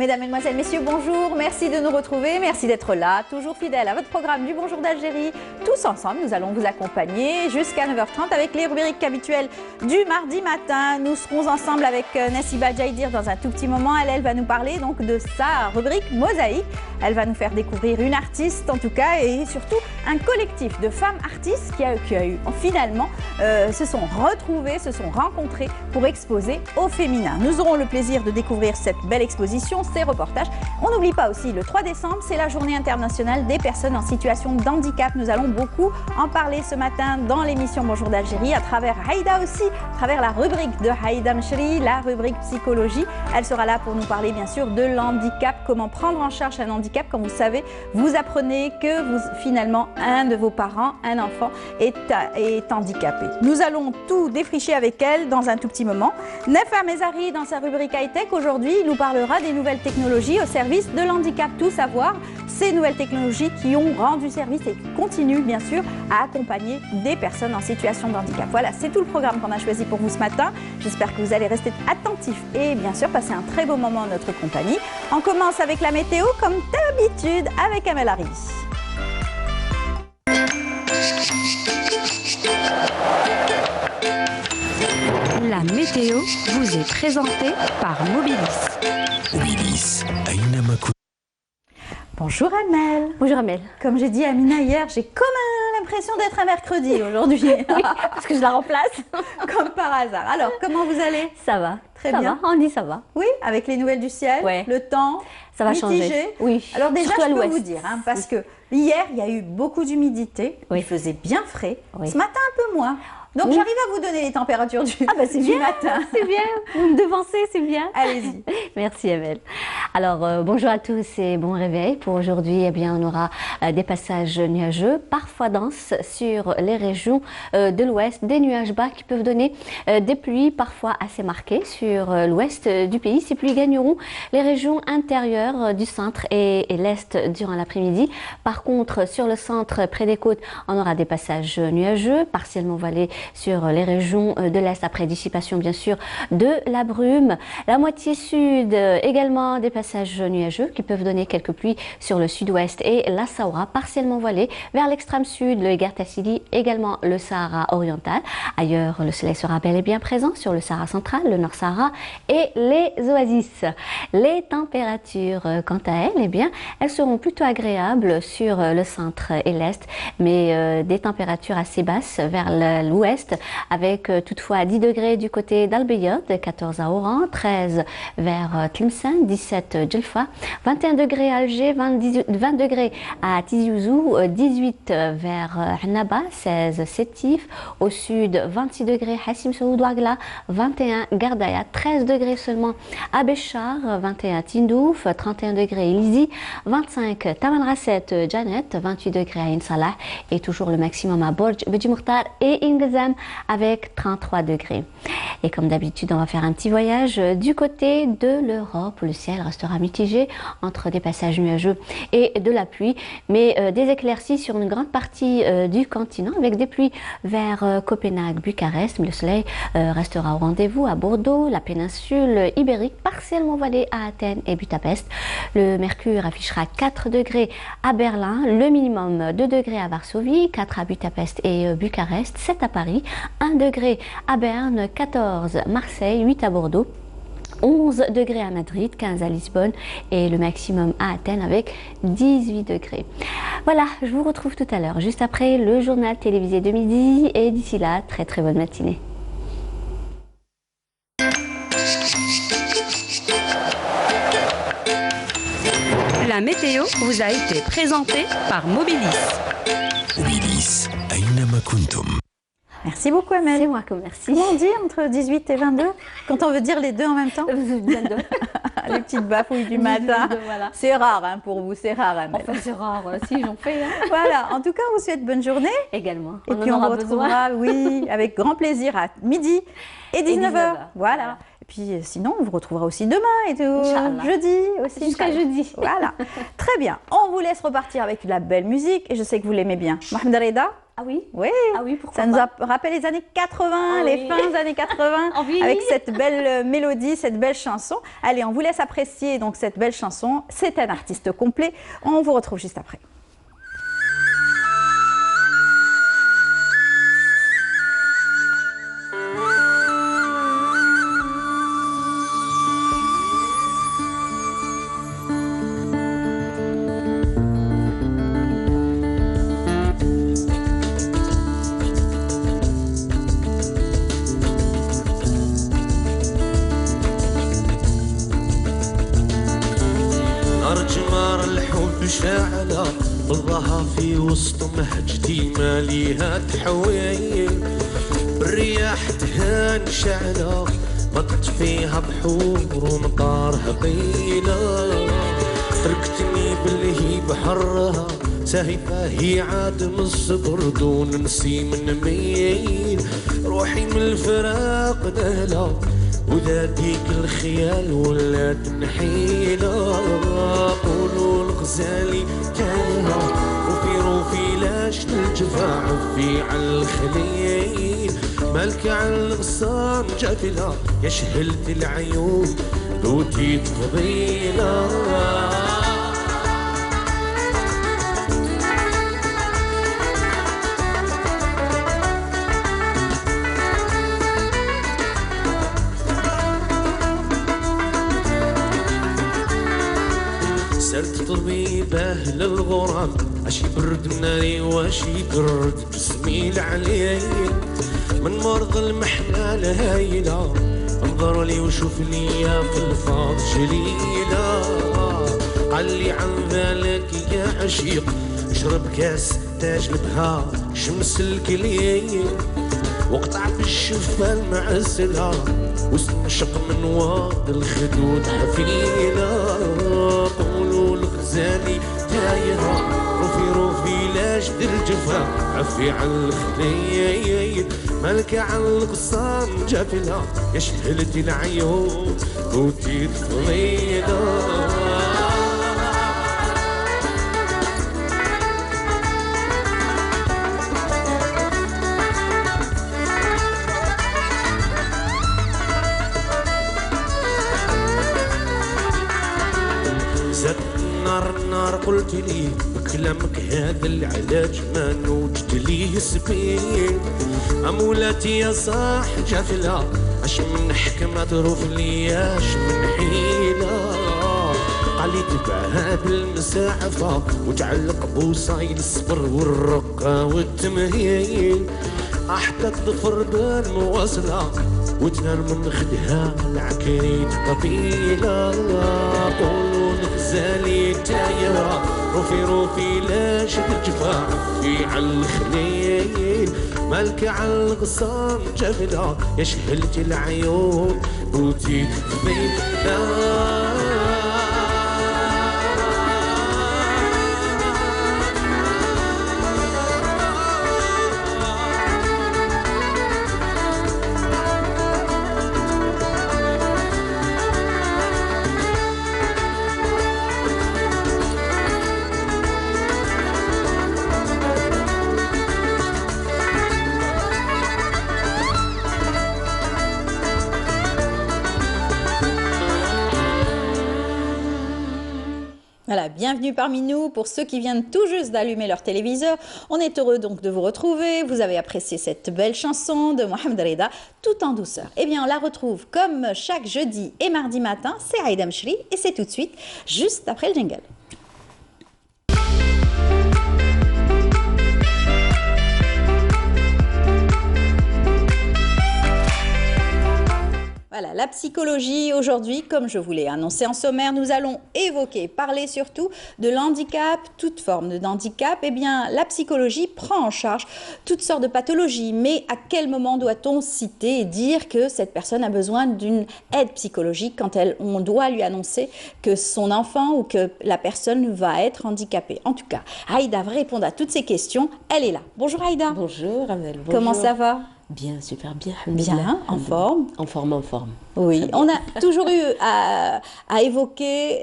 Mesdames, Mesdemoiselles, Messieurs, bonjour, merci de nous retrouver, merci d'être là, toujours fidèle à votre programme du Bonjour d'Algérie. Tous ensemble, nous allons vous accompagner jusqu'à 9h30 avec les rubriques habituelles du mardi matin. Nous serons ensemble avec Nassiba Jaïdir dans un tout petit moment. Elle va nous parler donc de sa rubrique Mosaïque. Elle va nous faire découvrir une artiste en tout cas et surtout un collectif de femmes artistes qui a eu finalement se sont retrouvées, se sont rencontrées pour exposer au féminin. Nous aurons le plaisir de découvrir cette belle exposition, ces reportages. On n'oublie pas aussi le 3 décembre, c'est la journée internationale des personnes en situation de handicap. Nous allons beaucoup en parler ce matin dans l'émission Bonjour d'Algérie à travers Haïda aussi, à travers la rubrique de Haïda Mchri, la rubrique psychologie. Elle sera là pour nous parler bien sûr de l'handicap, comment prendre en charge un handicap. Comme vous savez, vous apprenez que finalement un de vos parents, un enfant, est handicapé. Nous allons tout défricher avec elle dans un tout petit moment. Nefa Mezari, dans sa rubrique high-tech, aujourd'hui, il nous parlera des nouvelles technologies au service de l'handicap. Tout savoir, ces nouvelles technologies qui ont rendu service et qui continuent bien sûr à accompagner des personnes en situation de handicap. Voilà, c'est tout le programme qu'on a choisi pour vous ce matin. J'espère que vous allez rester attentifs et bien sûr passer un très beau moment en notre compagnie. On commence avec la météo comme d'habitude avec Amel Harry. La météo vous est présentée par Mobilis. Mobilis, Aïna Makou. Bonjour Amel. Bonjour Amel. Comme j'ai dit à Amina hier, j'ai comme l'impression d'être un mercredi aujourd'hui. Oui, parce que je la remplace. Comme par hasard. Alors, comment vous allez? Ça va. Très ça bien. Va. On dit ça va. Oui, avec les nouvelles du ciel, ouais. Le temps, ça va mitigé. Changer. Oui. Alors déjà, surtout je peux vous dire, parce que hier, il y a eu beaucoup d'humidité. Oui. Il faisait bien frais. Oui. Ce matin, un peu moins. Donc, j'arrive à vous donner les températures du matin. C'est bien, vous me devancez, c'est bien. Allez-y. Merci Amel. Alors, bonjour à tous et bon réveil. Pour aujourd'hui, eh bien, on aura des passages nuageux, parfois denses sur les régions de l'ouest, des nuages bas qui peuvent donner des pluies parfois assez marquées sur l'ouest du pays. Ces pluies gagneront les régions intérieures du centre et l'est durant l'après-midi. Par contre, sur le centre, près des côtes, on aura des passages nuageux, partiellement voilés sur les régions de l'Est, après dissipation bien sûr de la brume. La moitié sud, également des passages nuageux qui peuvent donner quelques pluies sur le sud-ouest et la Saoura, partiellement voilée vers l'extrême sud, le Egher Tassili, également le Sahara oriental. Ailleurs, le soleil sera bel et bien présent sur le Sahara central, le Nord Sahara et les oasis. Les températures, quant à elles, eh bien, elles seront plutôt agréables sur le centre et l'Est, mais des températures assez basses vers l'ouest, avec toutefois 10 degrés du côté d'Al-Beyad, 14 à Oran, 13 vers Tlemcen, 17 Djelfa, 21 degrés à Alger, 20 degrés à Tizi Ouzou, 18 vers Annaba, 16 Sétif, au sud 26 degrés Hassim Saoud Ouagla, 21 Gardaya, 13 degrés seulement à Béchar, 21 Tindouf, 31 degrés Ilizi, 25 Tamanrasset Janet, 28 degrés à Insalah et toujours le maximum à Borj, Bedi Mokhtar et Ingazam avec 33 degrés. Et comme d'habitude, on va faire un petit voyage du côté de l'Europe. Le ciel restera mitigé entre des passages nuageux et de la pluie, mais des éclaircies sur une grande partie du continent avec des pluies vers Copenhague, Bucarest. Le soleil restera au rendez-vous à Bordeaux, la péninsule ibérique, partiellement voilée à Athènes et Budapest. Le mercure affichera 4 degrés à Berlin, le minimum 2 degrés à Varsovie, 4 à Budapest et Bucarest, 7 à Paris, 1 degré à Berne, 14 Marseille, 8 à Bordeaux, 11 degrés à Madrid, 15 à Lisbonne et le maximum à Athènes avec 18 degrés. Voilà, je vous retrouve tout à l'heure, juste après le journal télévisé de midi et d'ici là, très très bonne matinée. La météo vous a été présentée par Mobilis. Mobilis, Aïna Makountoum. Merci beaucoup Amel. C'est moi qui merci. Comment on dit entre 18 et 22 quand on veut dire les deux en même temps? 22. Les petites bafouilles du matin. Voilà. C'est rare hein, pour vous, c'est rare Amel. Enfin c'est rare, si j'en fais. Hein. Voilà, en tout cas on vous souhaite bonne journée. Également. Et puis on vous retrouvera, oui, avec grand plaisir à midi et 19h. Voilà. Et puis sinon, on vous retrouvera aussi demain et tout, jeudi aussi. Jusqu'à jeudi. Voilà. Très bien. On vous laisse repartir avec de la belle musique et je sais que vous l'aimez bien. Mohamed Reda, Ah oui? Oui, Ah oui, pourquoi ça nous pas? rappelle les années 80, les oui. fins années 80, Ah oui. avec cette belle mélodie, cette belle chanson. Allez, on vous laisse apprécier donc cette belle chanson. C'est un artiste complet. On vous retrouve juste après. جمار الحب شاعلة ظلها في وسط مهجتي ماليها تحويل الرياح تهان شعلة بطت فيها بحور ومطارها طيلة تركتني بالهيب حرها ساهفة هي عاد من الصبر دون نسيم نميل روحي من الفراق نهلة وذا ديك الخيال ولا تنحيلة قولوا الغزالي تايهة روفي لاش الجفا عفي على الخليل مالك على الغصان جافلة يا شهلت العيون دوتي تفضيلة سرت طبيبه للغرام اشي برد ناري واشي برد جسمي العليل من مرض المحنة الهايلة انظر لي وشوف لي في الفاض جليلة علي عن ذلك يا عشيق اشرب كاس تاج البهار شمس الكليل وقطع في الشفة المعسلة واستنشق من واد الخدود حفيلة قولوا الغزالي تايهة روفي لاش دير الجفا عفي على الخليل مالك على الغصان جافلة يا شهلتي العيون وتي تفضيلة النار قلت لي بكلامك هذا العلاج ما نوجد ليه سبيل أمولاتي يا صاح جافلة اش من حكمة تروف لي اش من حيلة قالي تبعها بالمساعفة وتعلق بوصايل الصبر والرقة والتمهيل حتى تظفر بالمواصلة وتنال من خدها العكريت قبيلة قولوا الغزالي تايرة روفي لاش تجفا في على الخليل مالك على الغصان جافلة يا شهلتي العيون بوتي فينا Voilà, bienvenue parmi nous. Pour ceux qui viennent tout juste d'allumer leur téléviseur, on est heureux donc de vous retrouver. Vous avez apprécié cette belle chanson de Mohamed Reda, tout en douceur. Eh bien, on la retrouve comme chaque jeudi et mardi matin, c'est Aïda Mchri et c'est tout de suite, juste après le jingle. Voilà, la psychologie aujourd'hui, comme je vous l'ai annoncé en sommaire, nous allons parler surtout de l'handicap, toute forme de handicap. Eh bien, la psychologie prend en charge toutes sortes de pathologies, mais à quel moment doit-on citer et dire que cette personne a besoin d'une aide psychologique quand on doit lui annoncer que son enfant ou que la personne va être handicapée? En tout cas, Aïda va répondre à toutes ces questions. Elle est là. Bonjour Aïda. Bonjour Amel. Comment ça va? Bien, super bien. Bien, en forme. En forme, en forme. Oui, on a toujours eu à évoquer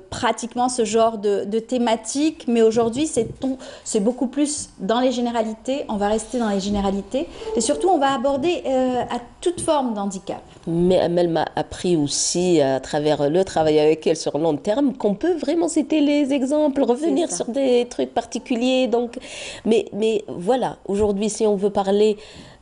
pratiquement ce genre de thématique, mais aujourd'hui c'est beaucoup plus dans les généralités, on va rester dans les généralités, et surtout on va aborder à toute forme d'handicap. Mais elle m'a appris aussi, à travers le travail avec elle sur long terme, qu'on peut vraiment citer les exemples, revenir sur des trucs particuliers. Donc, mais voilà, aujourd'hui, si on veut parler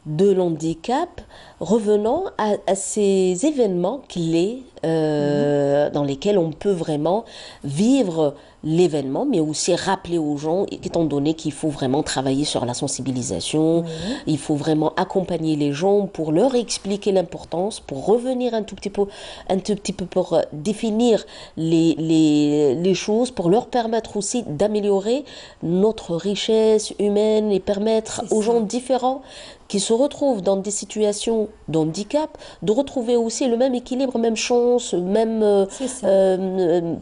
de l'handicap, revenons à ces événements clés dans lesquels on peut vraiment vivre l'événement, mais aussi rappeler aux gens, étant donné qu'il faut vraiment travailler sur la sensibilisation, il faut vraiment accompagner les gens pour leur expliquer l'importance, pour revenir un tout petit peu pour définir les choses, pour leur permettre aussi d'améliorer notre richesse humaine et permettre aux gens différents qui se retrouvent dans des situations d'handicap, de retrouver aussi le même équilibre, même chance, même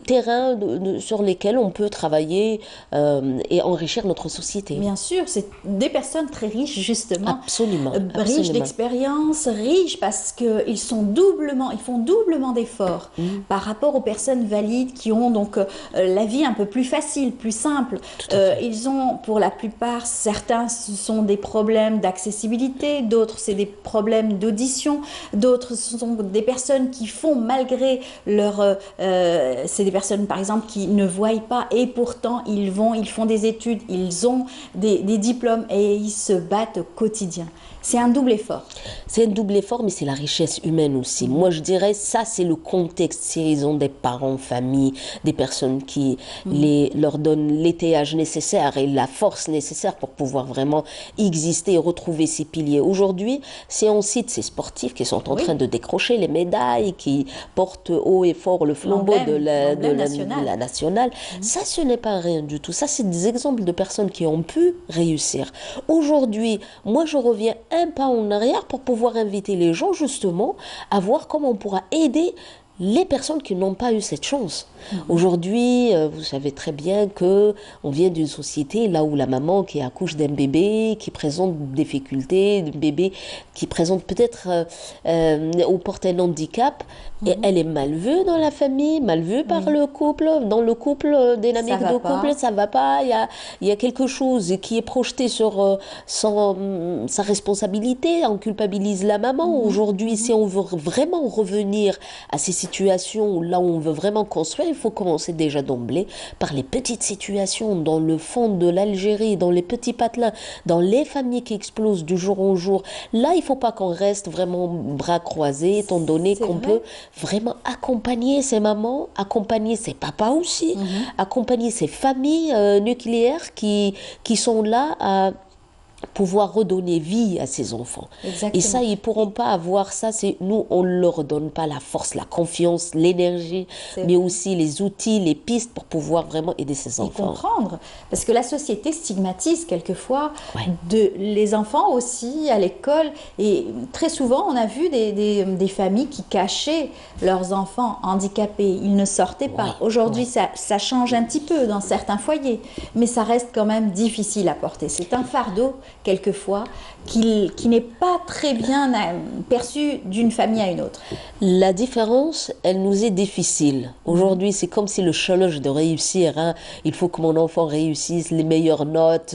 terrain sur lesquels on peut travailler et enrichir notre société. Bien sûr, c'est des personnes très riches justement. Absolument. Riches d'expérience, riches parce qu'ils font doublement d'efforts par rapport aux personnes valides qui ont donc la vie un peu plus facile, plus simple. Ils ont, pour la plupart, certains ce sont des problèmes d'accessibilité, d'autres c'est des problèmes d'audition, d'autres ce sont des personnes qui font malgré leur... c'est des personnes par exemple qui ne voient pas et pourtant ils font des études, ils ont des diplômes et ils se battent au quotidien. C'est un double effort. C'est un double effort, mais c'est la richesse humaine aussi. Moi, je dirais, ça, c'est le contexte. S'ils ont des parents, famille, des personnes qui leur donnent l'étayage nécessaire et la force nécessaire pour pouvoir vraiment exister et retrouver ces piliers. Aujourd'hui, si on cite ces sportifs qui sont en train de décrocher les médailles, qui portent haut et fort le flambeau de la nationale, ça, ce n'est pas rien du tout. Ça, c'est des exemples de personnes qui ont pu réussir. Aujourd'hui, moi, je reviens un pas en arrière pour pouvoir inviter les gens justement à voir comment on pourra aider les personnes qui n'ont pas eu cette chance. Aujourd'hui, vous savez très bien que on vient d'une société là où la maman qui accouche d'un bébé qui présente des difficultés, d'un bébé qui présente peut-être ou porte un handicap, et elle est mal vue dans la famille, mal vue par le couple, dans le couple, dynamique de couple, ça va pas, il y a quelque chose qui est projeté sur sa responsabilité, on culpabilise la maman. Aujourd'hui, si on veut vraiment revenir à ces situations là où on veut vraiment construire, il faut commencer déjà d'emblée par les petites situations dans le fond de l'Algérie, dans les petits patelins, dans les familles qui explosent du jour au jour. Là, il ne faut pas qu'on reste vraiment bras croisés, étant donné qu'on peut vraiment accompagner ces mamans, accompagner ces papas aussi, accompagner ces familles nucléaires qui sont là à pouvoir redonner vie à ces enfants. Exactement. Et ça, ils ne pourront pas avoir ça. Nous, on ne leur donne pas la force, la confiance, l'énergie, mais aussi les outils, les pistes pour pouvoir vraiment aider ces enfants. Et comprendre. Parce que la société stigmatise quelquefois les enfants aussi à l'école. Et très souvent, on a vu des familles qui cachaient leurs enfants handicapés. Ils ne sortaient pas. Aujourd'hui, ça change un petit peu dans certains foyers. Mais ça reste quand même difficile à porter. C'est un fardeau quelquefois, qui n'est pas très bien perçu d'une famille à une autre. La différence, elle nous est difficile. Aujourd'hui, c'est comme si le challenge de réussir, il faut que mon enfant réussisse, les meilleures notes,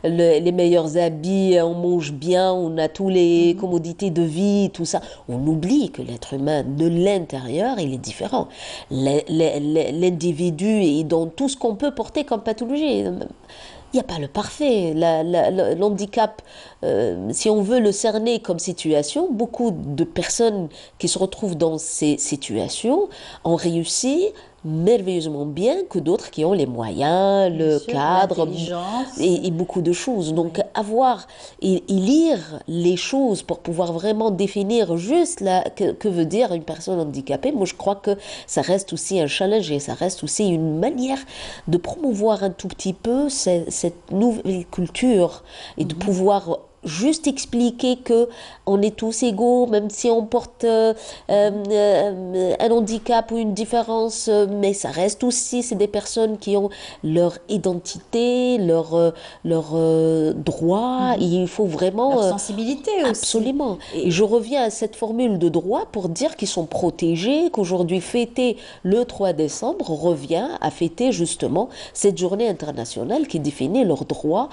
les meilleurs habits, on mange bien, on a tous les commodités de vie, tout ça. On oublie que l'être humain, de l'intérieur, il est différent. L'individu est dans tout ce qu'on peut porter comme pathologie. Il n'y a pas le parfait. L'handicap, si on veut le cerner comme situation, beaucoup de personnes qui se retrouvent dans ces situations ont réussi merveilleusement bien que d'autres qui ont les moyens, le cadre et beaucoup de choses. Donc avoir et lire les choses pour pouvoir vraiment définir juste que veut dire une personne handicapée, moi je crois que ça reste aussi un challenge et ça reste aussi une manière de promouvoir un tout petit peu cette nouvelle culture et de pouvoir juste expliquer que on est tous égaux, même si on porte un handicap ou une différence, mais ça reste aussi, c'est des personnes qui ont leur identité, leurs droits, et il faut vraiment... Leur sensibilité aussi. Absolument. Et je reviens à cette formule de droit pour dire qu'ils sont protégés, qu'aujourd'hui fêter le 3 décembre revient à fêter justement cette journée internationale qui définit leurs droits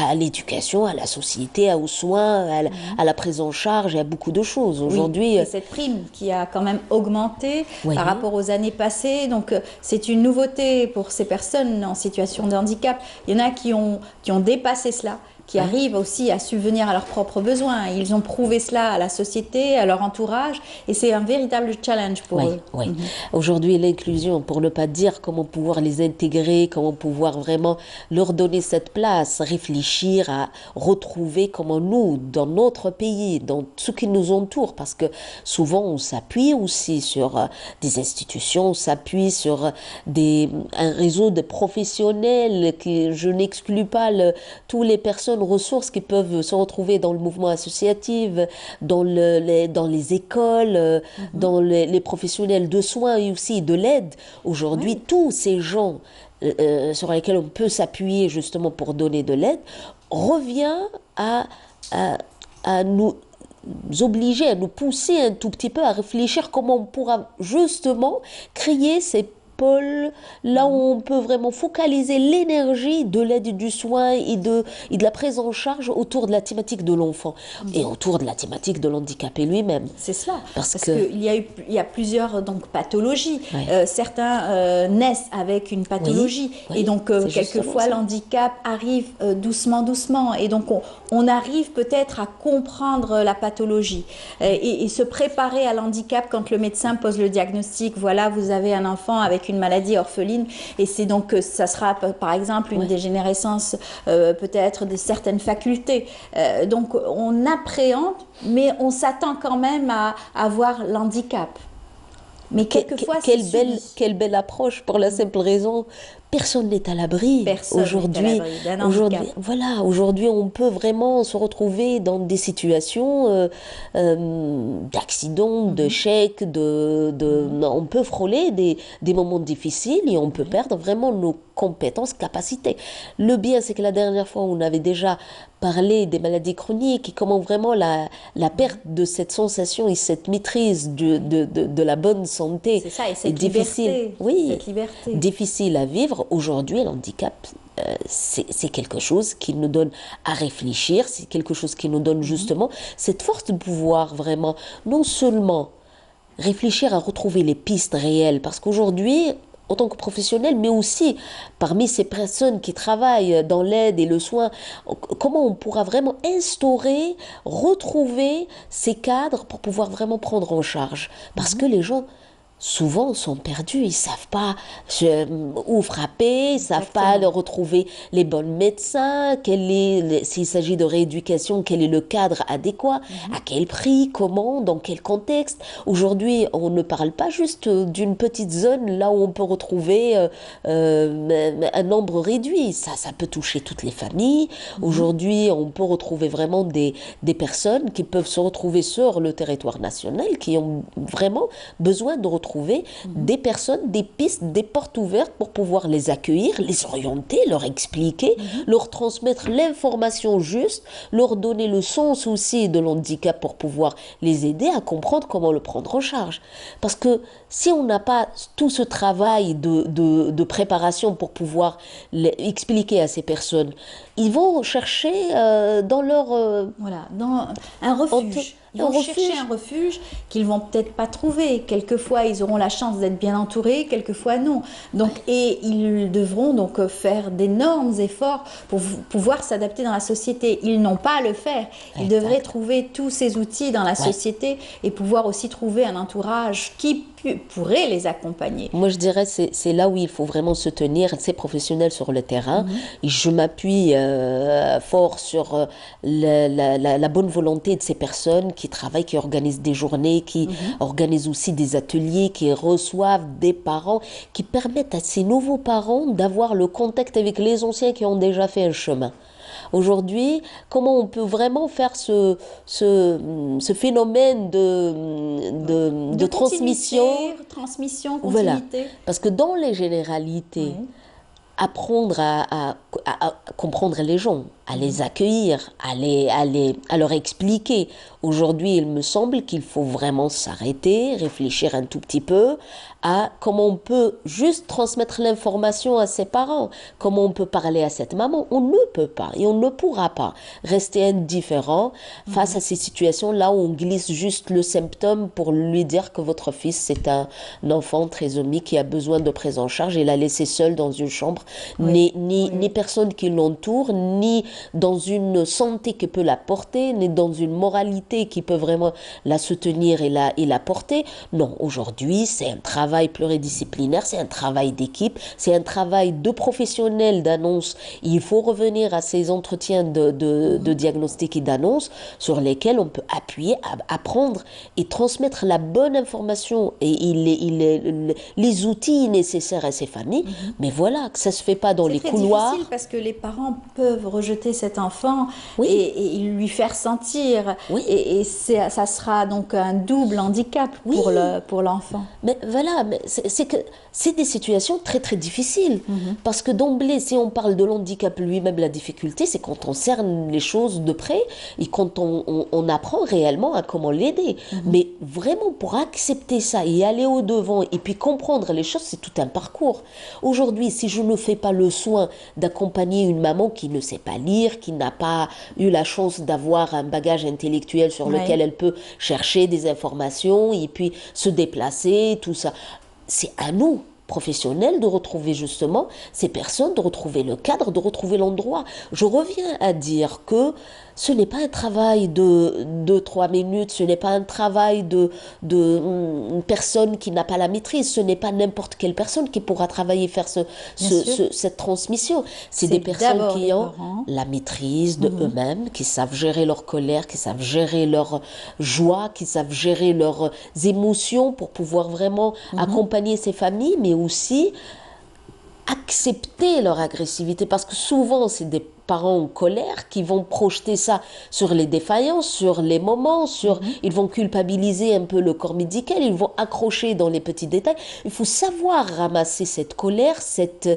à l'éducation, à la société, aux soins, à la prise en charge et à beaucoup de choses. Aujourd'hui, et cette prime qui a quand même augmenté par rapport aux années passées, donc c'est une nouveauté pour ces personnes en situation de handicap. Il y en a qui ont dépassé cela, qui arrivent aussi à subvenir à leurs propres besoins. Ils ont prouvé cela à la société, à leur entourage, et c'est un véritable challenge pour eux. Oui. Aujourd'hui, l'inclusion, pour ne pas dire comment pouvoir les intégrer, comment pouvoir vraiment leur donner cette place, réfléchir à retrouver comment nous, dans notre pays, dans ce qui nous entoure, parce que souvent on s'appuie aussi sur des institutions, on s'appuie sur un réseau de professionnels, qui, je n'exclus pas tous les personnes ressources qui peuvent se retrouver dans le mouvement associatif, dans les écoles, dans les professionnels de soins et aussi de l'aide. Aujourd'hui, tous ces gens sur lesquels on peut s'appuyer justement pour donner de l'aide, revient à nous obliger, à nous pousser un tout petit peu à réfléchir comment on pourra justement créer ces pôles là où on peut vraiment focaliser l'énergie de l'aide et du soin et de la prise en charge autour de la thématique de l'enfant et autour de la thématique de l'handicapé lui-même. C'est cela, parce qu'il y a plusieurs donc, pathologies. Certains naissent avec une pathologie et donc quelquefois l'handicap arrive doucement et donc on arrive peut-être à comprendre la pathologie et se préparer à l'handicap quand le médecin pose le diagnostic. Voilà, vous avez un enfant avec une maladie orpheline et c'est donc ça sera par exemple une dégénérescence peut-être de certaines facultés. Donc on appréhende, mais on s'attend quand même à avoir l'handicap. Mais quelquefois quelle belle approche pour la simple raison. Personne n'est à l'abri. Aujourd'hui, on peut vraiment se retrouver dans des situations d'accidents, d'échecs, on peut frôler des moments difficiles et on peut perdre vraiment nos compétences, capacités. Le bien, c'est que la dernière fois, on avait déjà parlé des maladies chroniques et comment vraiment la perte de cette sensation et cette maîtrise de la bonne santé est difficile. Cette liberté. Difficile à vivre. Aujourd'hui, l'handicap, c'est quelque chose qui nous donne à réfléchir, c'est quelque chose qui nous donne justement cette force de pouvoir vraiment non seulement réfléchir à retrouver les pistes réelles, parce qu'aujourd'hui, en tant que professionnel, mais aussi parmi ces personnes qui travaillent dans l'aide et le soin, comment on pourra vraiment instaurer, retrouver ces cadres pour pouvoir vraiment prendre en charge. Parce que les gens souvent sont perdus, ils ne savent pas où frapper, ils ne savent pas retrouver les bons médecins, s'il s'agit de rééducation, quel est le cadre adéquat, à quel prix, comment, dans quel contexte. Aujourd'hui, on ne parle pas juste d'une petite zone là où on peut retrouver un nombre réduit, ça peut toucher toutes les familles. Aujourd'hui, on peut retrouver vraiment des personnes qui peuvent se retrouver sur le territoire national, qui ont vraiment besoin de retrouver des personnes, des pistes, des portes ouvertes pour pouvoir les accueillir, les orienter, leur expliquer, leur transmettre l'information juste, leur donner le sens aussi de l'handicap pour pouvoir les aider à comprendre comment le prendre en charge. Parce que si on n'a pas tout ce travail de préparation pour pouvoir expliquer à ces personnes, ils vont chercher dans leur... dans un refuge. Ils vont chercher un refuge qu'ils vont peut-être pas trouver. Quelquefois, ils auront la chance d'être bien entourés, quelquefois non. Donc, et ils devront donc faire d'énormes efforts pour pouvoir s'adapter dans la société. Ils n'ont pas à le faire. Ils devraient trouver tous ces outils dans la société et pouvoir aussi trouver un entourage qui pourrait les accompagner. Moi, je dirais c'est là où il faut vraiment se tenir, ces professionnels sur le terrain. Et je m'appuie fort sur la bonne volonté de ces personnes qui travaillent, qui organisent des journées, qui organisent aussi des ateliers, qui reçoivent des parents, qui permettent à ces nouveaux parents d'avoir le contact avec les anciens qui ont déjà fait un chemin. Aujourd'hui, comment on peut vraiment faire ce phénomène de transmission, continuité. Voilà. Parce que dans les généralités, apprendre à comprendre les gens, à les accueillir, à leur expliquer. Aujourd'hui, il me semble qu'il faut vraiment s'arrêter, réfléchir un tout petit peu à comment on peut juste transmettre l'information à ses parents, comment on peut parler à cette maman. On ne peut pas et on ne pourra pas rester indifférent face à ces situations-là où on glisse juste le symptôme pour lui dire que votre fils, c'est un enfant trisomique qui a besoin de prise en charge et l'a laissé seul dans une chambre, ni personne qui l'entoure, ni dans une santé qui peut la porter, ni dans une moralité qui peut vraiment la soutenir et la porter. Non, aujourd'hui, c'est un travail pluridisciplinaire, c'est un travail d'équipe, c'est un travail de professionnels d'annonce. Il faut revenir à ces entretiens de diagnostic et d'annonce sur lesquels on peut appuyer, apprendre et transmettre la bonne information et les outils nécessaires à ces familles. Mais voilà, que ça se fait pas dans les couloirs. C'est difficile parce que les parents peuvent rejeter cet enfant et lui faire sentir. Et ça sera donc un double handicap pour l'enfant. Mais voilà, mais c'est des situations très très difficiles. Parce que d'emblée, si on parle de l'handicap lui-même, la difficulté, c'est quand on cerne les choses de près et quand on apprend réellement à comment l'aider. Mais vraiment, pour accepter ça et aller au-devant et puis comprendre les choses, c'est tout un parcours. Aujourd'hui, si je ne fais pas le soin d'accompagner une maman qui ne sait pas lire, qui n'a pas eu la chance d'avoir un bagage intellectuel sur lequel elle peut chercher des informations et puis se déplacer, tout ça, c'est à nous, professionnels, de retrouver justement ces personnes, de retrouver le cadre, de retrouver l'endroit. Je reviens à dire que ce n'est pas un travail de 2-3 minutes, ce n'est pas un travail de une personne qui n'a pas la maîtrise, ce n'est pas n'importe quelle personne qui pourra travailler, faire cette transmission. C'est des personnes qui ont la maîtrise de eux-mêmes, qui savent gérer leur colère, qui savent gérer leur joie, qui savent gérer leurs émotions pour pouvoir vraiment accompagner ces familles, mais aussi accepter leur agressivité, parce que souvent c'est des parents en colère qui vont projeter ça sur les défaillances, sur les moments, ils vont culpabiliser un peu le corps médical, ils vont accrocher dans les petits détails. Il faut savoir ramasser cette colère, cette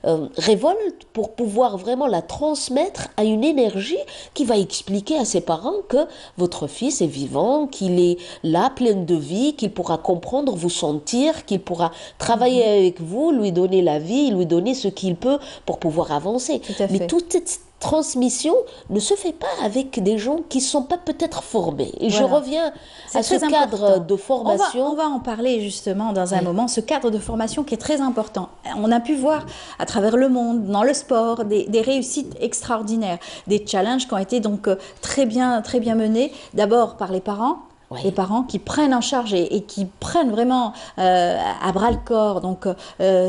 révolte pour pouvoir vraiment la transmettre à une énergie qui va expliquer à ses parents que votre fils est vivant, qu'il est là, plein de vie, qu'il pourra comprendre, vous sentir, qu'il pourra travailler avec vous, lui donner la vie, lui donner ce qu'il peut pour pouvoir avancer. Mais toute cette transmission ne se fait pas avec des gens qui ne sont pas peut-être formés. Et je reviens à ce cadre de formation. On va en parler justement dans un moment, ce cadre de formation qui est très important. On a pu voir à travers le monde, dans le sport, des réussites extraordinaires, des challenges qui ont été donc très bien menés, d'abord par les parents. Les parents qui prennent en charge et qui prennent vraiment à bras le corps donc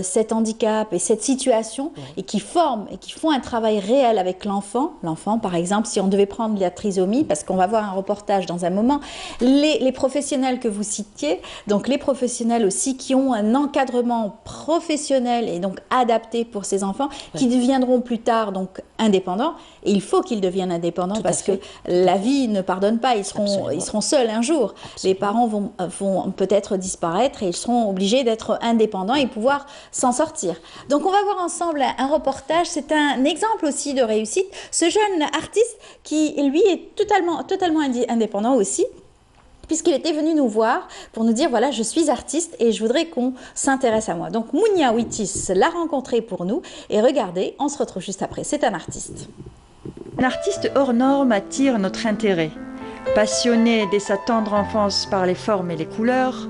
cet handicap et cette situation et qui forment et qui font un travail réel avec l'enfant. L'enfant, par exemple, si on devait prendre la trisomie, parce qu'on va voir un reportage dans un moment, les professionnels que vous citiez, donc les professionnels aussi qui ont un encadrement professionnel et donc adapté pour ces enfants, qui deviendront plus tard donc indépendants. Et il faut qu'ils deviennent indépendants parce que la vie ne pardonne pas. Ils seront seuls un jour. Les parents vont peut-être disparaître et ils seront obligés d'être indépendants et pouvoir s'en sortir. Donc on va voir ensemble un reportage. C'est un exemple aussi de réussite. Ce jeune artiste qui, lui, est totalement indépendant aussi, puisqu'il était venu nous voir pour nous dire, voilà, je suis artiste et je voudrais qu'on s'intéresse à moi. Donc Mounia Witis l'a rencontré pour nous et regardez, on se retrouve juste après. C'est un artiste. Un artiste hors norme attire notre intérêt. Passionné dès sa tendre enfance par les formes et les couleurs,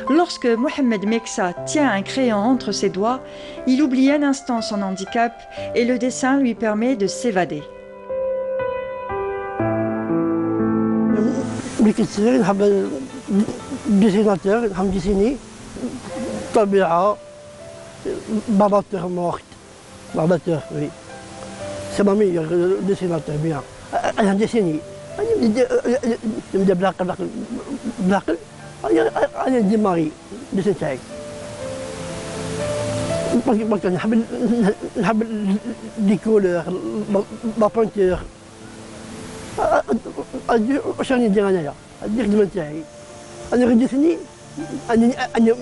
lorsque Mohamed Meksa tient un crayon entre ses doigts, il oublie un instant son handicap et le dessin lui permet de s'évader. dessinateur, نحب dessiner طبيعة باباتور oui. C'est ma meilleure dessinateur bien. أنا dessiné. نبدا بالعقل أنا ندي ماري دسين تاعي. كان نحب الديكولور لا بانتير واش راني ندير انايا هذه الخدمه تاعي انا غديتني اني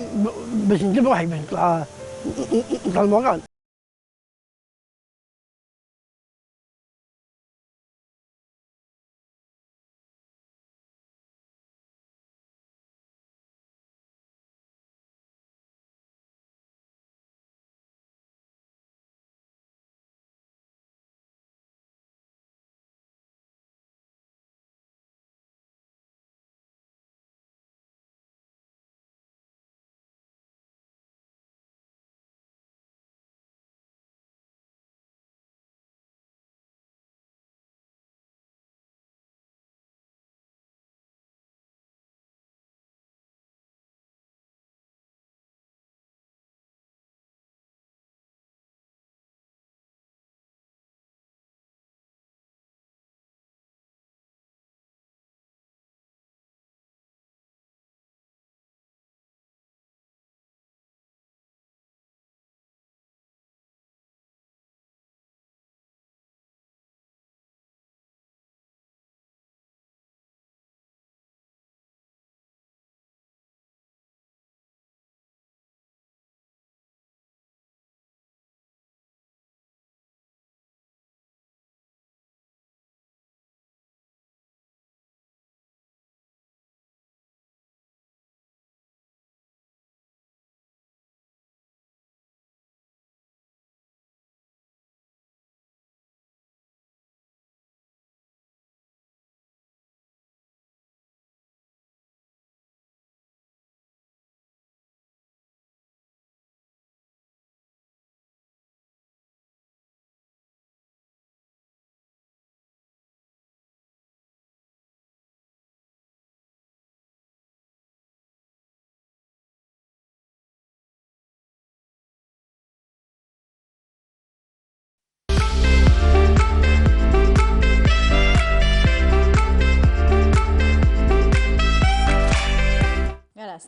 باش ندير روحي باش نطلع المورال.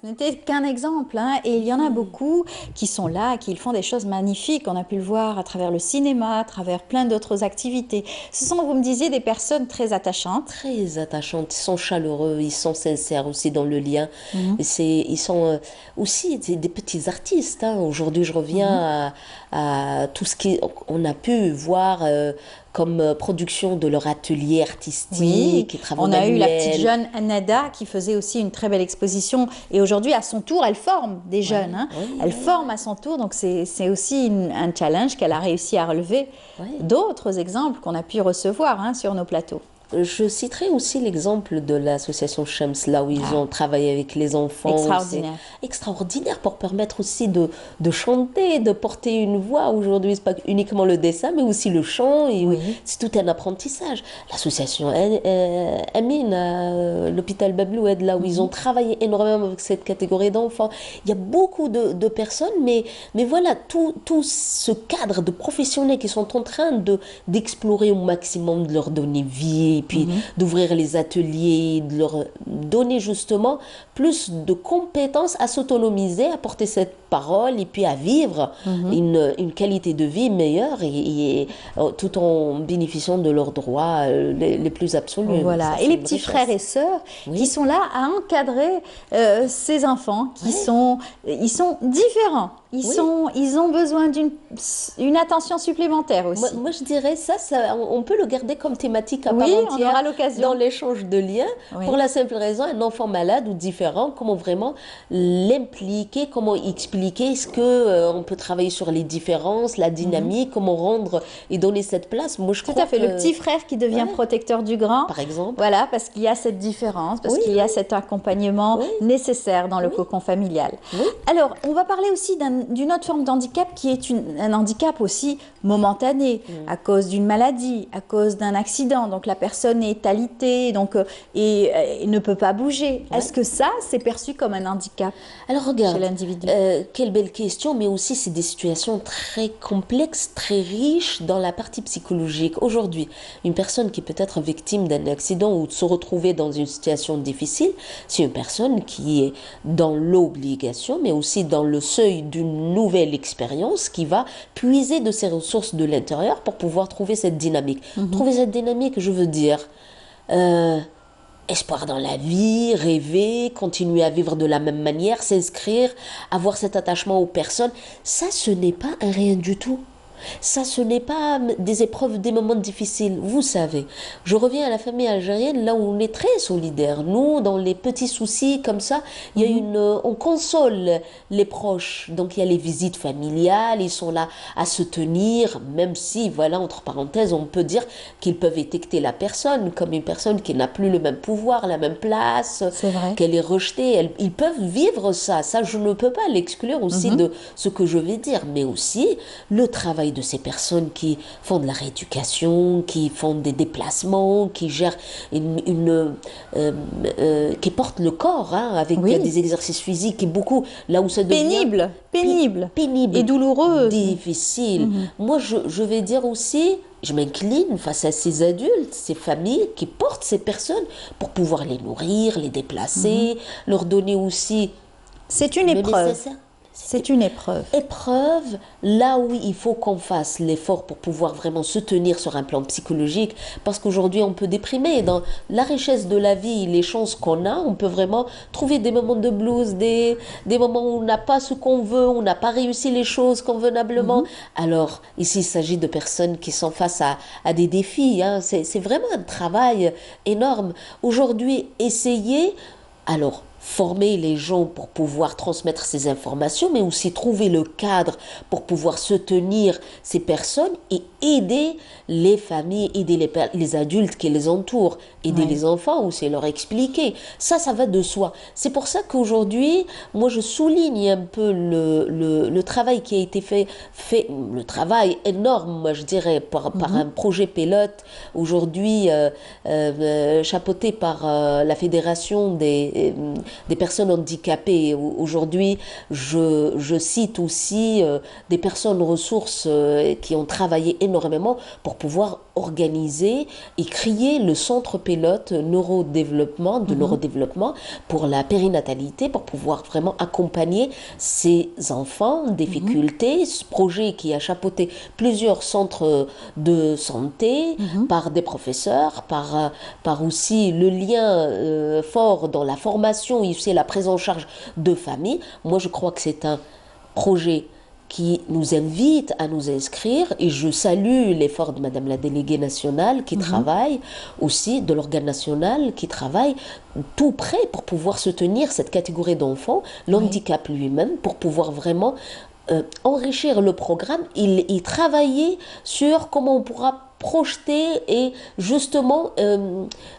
Ce n'était qu'un exemple, hein, et il y en a beaucoup qui sont là, qui font des choses magnifiques. On a pu le voir à travers le cinéma, à travers plein d'autres activités. Ce sont, vous me disiez, des personnes très attachantes. Très attachantes, ils sont chaleureux, ils sont sincères aussi dans le lien. Ils sont aussi des petits artistes. Hein. Aujourd'hui, je reviens à tout ce qu'on a pu voir comme production de leur atelier artistique. Oui, on a eu la petite jeune Anada qui faisait aussi une très belle exposition, et aujourd'hui à son tour elle forme des jeunes, hein. Elle forme à son tour, donc c'est aussi un challenge qu'elle a réussi à relever. D'autres exemples qu'on a pu recevoir, hein, sur nos plateaux. Je citerai aussi l'exemple de l'association Shams, là où ils ont travaillé avec les enfants. Extraordinaire. Extraordinaire pour permettre aussi de chanter, de porter une voix. Aujourd'hui, ce n'est pas uniquement le dessin, mais aussi le chant. Et c'est tout un apprentissage. L'association Amin, l'hôpital Babloued, là où ils ont travaillé énormément avec cette catégorie d'enfants. Il y a beaucoup de personnes, mais voilà, tout ce cadre de professionnels qui sont en train d'explorer au maximum, de leur donner vie, et puis d'ouvrir les ateliers, de leur donner justement plus de compétences à s'autonomiser, à porter cette parole et puis à vivre une qualité de vie meilleure, et tout en bénéficiant de leurs droits les plus absolus. Voilà. Et les petits frères et sœurs qui sont là à encadrer ces enfants qui ils sont différents. Ils ont besoin d'une attention supplémentaire aussi. Moi, je dirais ça, on peut le garder comme thématique à part entière, on aura l'occasion. Dans l'échange de liens, pour la simple raison, un enfant malade ou différent, comment vraiment l'impliquer, comment expliquer, est-ce qu'on peut travailler sur les différences, la dynamique, comment rendre et donner cette place. Moi, je Tout crois à fait, le petit frère qui devient protecteur du grand. Par exemple. Voilà, parce qu'il y a cette différence, parce qu'il y a cet accompagnement nécessaire dans le cocon familial. Alors, on va parler aussi d'une autre forme d'handicap qui est un handicap aussi momentané, à cause d'une maladie, à cause d'un accident. Donc la personne est alitée, donc, et ne peut pas bouger. Est-ce que ça, c'est perçu comme un handicap? Alors regarde, chez l'individu? quelle belle question, mais aussi c'est des situations très complexes, très riches dans la partie psychologique. Aujourd'hui, une personne qui peut être victime d'un accident ou de se retrouver dans une situation difficile, c'est une personne qui est dans l'obligation, mais aussi dans le seuil d'une nouvelle expérience, qui va puiser de ses ressources de l'intérieur pour pouvoir trouver cette dynamique. Trouver cette dynamique, je veux dire... espoir dans la vie, rêver, continuer à vivre de la même manière, s'inscrire, avoir cet attachement aux personnes, ça ce n'est pas un rien du tout. Ça, ce n'est pas des épreuves, des moments difficiles. Vous savez, je reviens à la famille algérienne, là où on est très solidaire. Nous, dans les petits soucis comme ça, il y a on console les proches. Donc, il y a les visites familiales, ils sont là à se tenir, même si, voilà, entre parenthèses, on peut dire qu'ils peuvent étiqueter la personne comme une personne qui n'a plus le même pouvoir, la même place, qu'elle est rejetée. Ils peuvent vivre ça. Ça, je ne peux pas l'exclure aussi de ce que je vais dire, mais aussi le travail de ces personnes qui font de la rééducation, qui font des déplacements, qui gèrent qui portent le corps avec des exercices physiques et beaucoup là où ça devient pénible et douloureux, difficile. Moi, je vais dire aussi, je m'incline face à ces adultes, ces familles qui portent ces personnes pour pouvoir les nourrir, les déplacer, leur donner aussi. C'est une épreuve. C'est une épreuve. Épreuve, là où il faut qu'on fasse l'effort pour pouvoir vraiment se tenir sur un plan psychologique, parce qu'aujourd'hui on peut déprimer. Dans la richesse de la vie, les chances qu'on a, on peut vraiment trouver des moments de blues, des moments où on n'a pas ce qu'on veut, on n'a pas réussi les choses convenablement. Alors ici il s'agit de personnes qui sont face à des défis. C'est vraiment un travail énorme. Aujourd'hui, essayer, alors former les gens pour pouvoir transmettre ces informations, mais aussi trouver le cadre pour pouvoir se tenir ces personnes et aider les familles, aider les adultes qui les entourent, aider les enfants aussi, leur expliquer. Ça va de soi. C'est pour ça qu'aujourd'hui, moi je souligne un peu le travail qui a été fait le travail énorme, moi je dirais, par un projet pilote, aujourd'hui chapeauté par la Fédération des personnes handicapées. Aujourd'hui, je cite aussi des personnes ressources qui ont travaillé énormément pour pouvoir organiser et créer le centre pilote neurodéveloppement pour la périnatalité, pour pouvoir vraiment accompagner ces enfants en difficulté. Ce projet qui a chapeauté plusieurs centres de santé par des professeurs, par aussi le lien fort dans la formation et aussi la prise en charge de famille. Moi, je crois que c'est un projet qui nous invite à nous inscrire, et je salue l'effort de Madame la déléguée nationale qui travaille aussi, de l'organe national qui travaille tout près pour pouvoir soutenir cette catégorie d'enfants, l'handicap lui-même, pour pouvoir vraiment enrichir le programme et travailler sur comment on pourra projeter et justement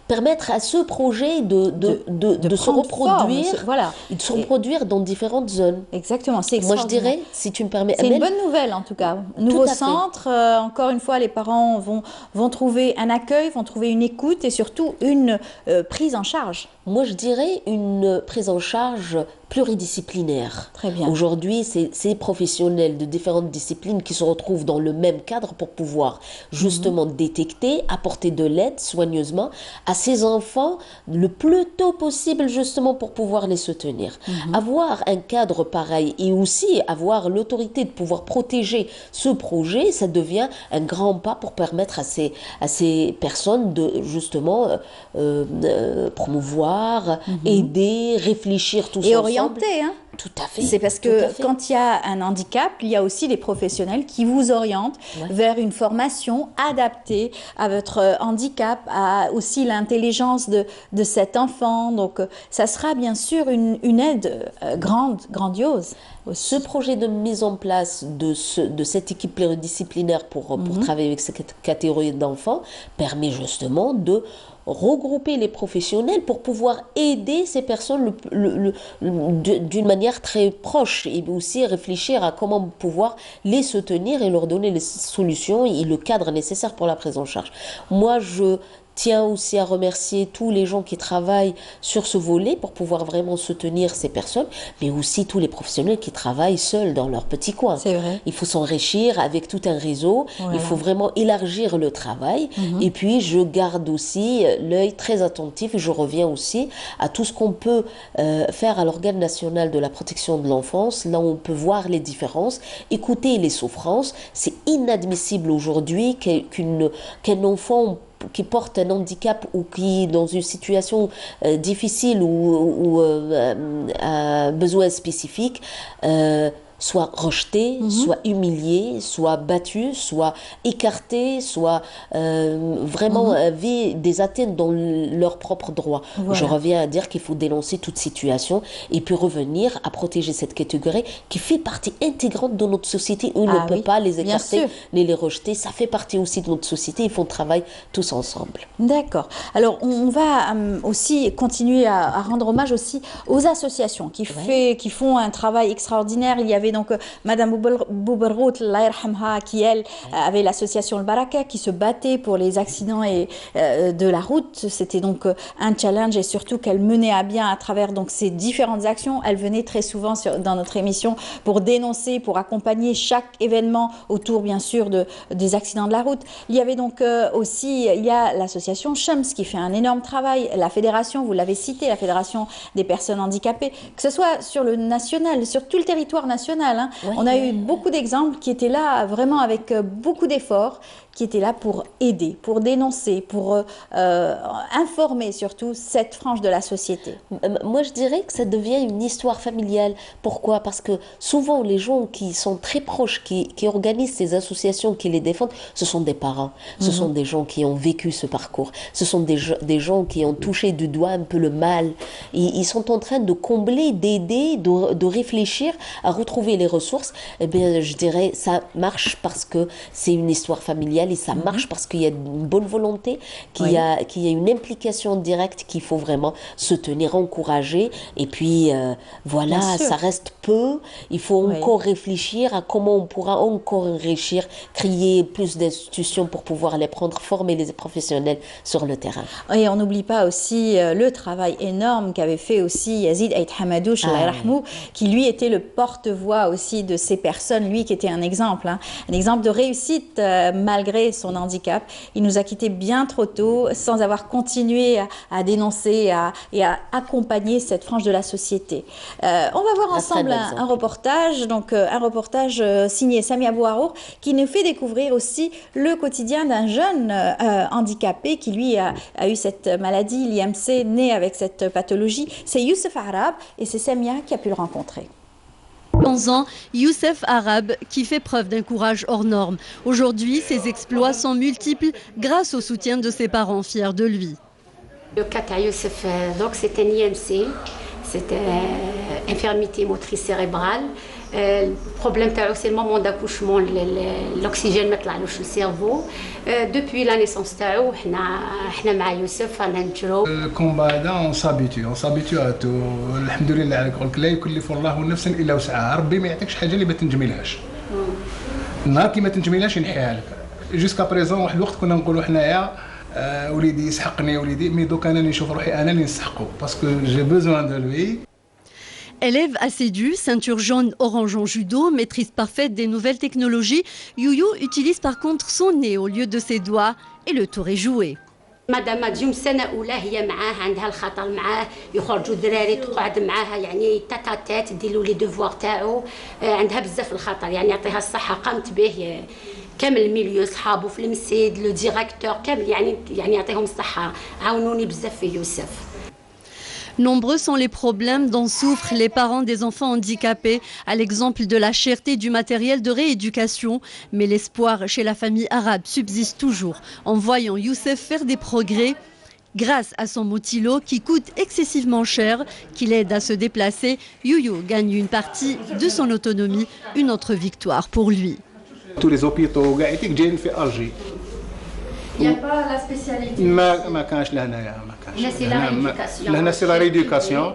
permettre à ce projet de se reproduire, de se reproduire dans différentes zones. Exactement, c'est moi je dirais, si tu me permets, c'est une bonne nouvelle en tout cas. Nouveau centre, encore une fois, les parents vont trouver un accueil, vont trouver une écoute et surtout une prise en charge. Moi je dirais une prise en charge pluridisciplinaire. Très bien. Aujourd'hui, c'est ces professionnels de différentes disciplines qui se retrouvent dans le même cadre pour pouvoir justement détecter, apporter de l'aide soigneusement à ces enfants le plus tôt possible, justement pour pouvoir les soutenir. Avoir un cadre pareil et aussi avoir l'autorité de pouvoir protéger ce projet, ça devient un grand pas pour permettre à ces personnes de justement promouvoir, aider, réfléchir tous ensemble. Et orienter, hein. Tout à fait. C'est parce que quand il y a un handicap, il y a aussi des professionnels qui vous orientent vers une formation adaptée à votre handicap, à aussi l'intelligence de cet enfant. Donc, ça sera bien sûr une aide grandiose. Ce projet de mise en place de cette équipe pluridisciplinaire pour travailler avec cette catégorie d'enfants permet justement de regrouper les professionnels pour pouvoir aider ces personnes d'une manière très proche et aussi réfléchir à comment pouvoir les soutenir et leur donner les solutions et le cadre nécessaire pour la prise en charge. Moi, je tiens aussi à remercier tous les gens qui travaillent sur ce volet pour pouvoir vraiment soutenir ces personnes, mais aussi tous les professionnels qui travaillent seuls dans leur petit coin. C'est vrai. Il faut s'enrichir avec tout un réseau, Voilà. il faut vraiment élargir le travail. Et puis je garde aussi l'œil très attentif et je reviens aussi à tout ce qu'on peut faire à l'organe national de la protection de l'enfance, là où on peut voir les différences, écouter les souffrances. C'est inadmissible aujourd'hui qu'un enfant qui porte un handicap ou qui est dans une situation difficile ou a besoin spécifique, soit rejeté, soit humilié, soit battu, soit écarté, soit vraiment vit des atteintes dans leurs propres droits. Voilà. Je reviens à dire qu'il faut dénoncer toute situation et puis revenir à protéger cette catégorie qui fait partie intégrante de notre société. On ne peut pas les écarter ni les rejeter. Ça fait partie aussi de notre société. Il faut travailler tous ensemble. D'accord. Alors, on va aussi continuer à rendre hommage aussi aux associations qui font un travail extraordinaire. Il y avait donc Madame Bouberrout, qui elle avait l'association Le Baraka qui se battait pour les accidents de la route. C'était donc un challenge et surtout qu'elle menait à bien à travers donc ces différentes actions. Elle venait très souvent dans notre émission pour dénoncer, pour accompagner chaque événement autour bien sûr des accidents de la route. Il y avait donc aussi l'association Shams qui fait un énorme travail, la fédération, vous l'avez cité, la fédération des personnes handicapées, que ce soit sur le national, sur tout le territoire national. On a eu beaucoup d'exemples qui étaient là vraiment avec beaucoup d'efforts, qui étaient là pour aider, pour dénoncer, pour informer surtout cette frange de la société. Moi, je dirais que ça devient une histoire familiale. Pourquoi? Parce que souvent, les gens qui sont très proches, qui organisent ces associations, qui les défendent, ce sont des parents, ce sont des gens qui ont vécu ce parcours, ce sont des gens qui ont touché du doigt un peu le mal. Ils sont en train de combler, d'aider, de réfléchir à retrouver les ressources. Eh bien, je dirais, ça marche parce que c'est une histoire familiale et ça marche parce qu'il y a une bonne volonté, qu'il y a une implication directe qu'il faut vraiment soutenir, encourager. Et puis, voilà, ça reste peu. Il faut encore réfléchir à comment on pourra encore enrichir, créer plus d'institutions pour pouvoir les prendre, former les professionnels sur le terrain. Et on n'oublie pas aussi le travail énorme qu'avait fait aussi Yazid Aït Hamadouche, qui lui était le porte-voix aussi de ces personnes, lui qui était un exemple de réussite malgré son handicap. Il nous a quittés bien trop tôt sans avoir continué à dénoncer et à accompagner cette frange de la société. On va voir ensemble un reportage, donc un reportage signé Samia Bouharour qui nous fait découvrir aussi le quotidien d'un jeune handicapé qui lui a eu cette maladie, l'IMC, né avec cette pathologie. C'est Youssef Arab et c'est Samia qui a pu le rencontrer. 11 ans, Youssef Arab qui fait preuve d'un courage hors norme. Aujourd'hui, ses exploits sont multiples grâce au soutien de ses parents fiers de lui. Le cas de Youssef, c'est un IMC, c'est une infirmité motrice cérébrale. Le problème c'est le moment d'accouchement, l'oxygène ne va le cerveau. Depuis la naissance تاعو حنا Youssef نجرو. Le combat on s'habitue à tout. الحمد لله على كل لا يكلف الله نفسا الا وسعها. ربي ما يعطيكش حاجه اللي ما تنجميلهاش. النهار كي ما تنجميلهاش ينحيها لك. جوسكا بريزون واحد الوقت كنا نقولوا حنايا وليدي يسحقني وليدي مي دوك انا اللي نشوف روحي انا اللي نسحقو باسكو جي بوزوان دو لوي. Élève assidue, ceinture jaune orange en judo, maîtrise parfaite des nouvelles technologies, Youyou utilise par contre son nez au lieu de ses doigts et le tour est joué. مادام تجيهم سنه اولى هي معاه عندها الخطر معاه يخرجوا الدراري تقعد معاها يعني تاتات ديروا لي ديفوار تاعو عندها بزاف الخطر يعني يعطيها الصحه قامت به كامل الميليو صحابو في المسجد لو ديريكتور كامل يعني يعطيهم الصحه عاونوني بزاف في يوسف. Nombreux sont les problèmes dont souffrent les parents des enfants handicapés, à l'exemple de la cherté du matériel de rééducation. Mais l'espoir chez la famille arabe subsiste toujours en voyant Youssef faire des progrès. Grâce à son motilo qui coûte excessivement cher, qui l'aide à se déplacer, Youyou gagne une partie de son autonomie, une autre victoire pour lui. Tous les hôpitaux جايين في ألجي. Il n'y a pas la spécialité. ما كانش لهنايا ما كانش. Là c'est la rééducation. لهنا سي لا ريديوكاسيون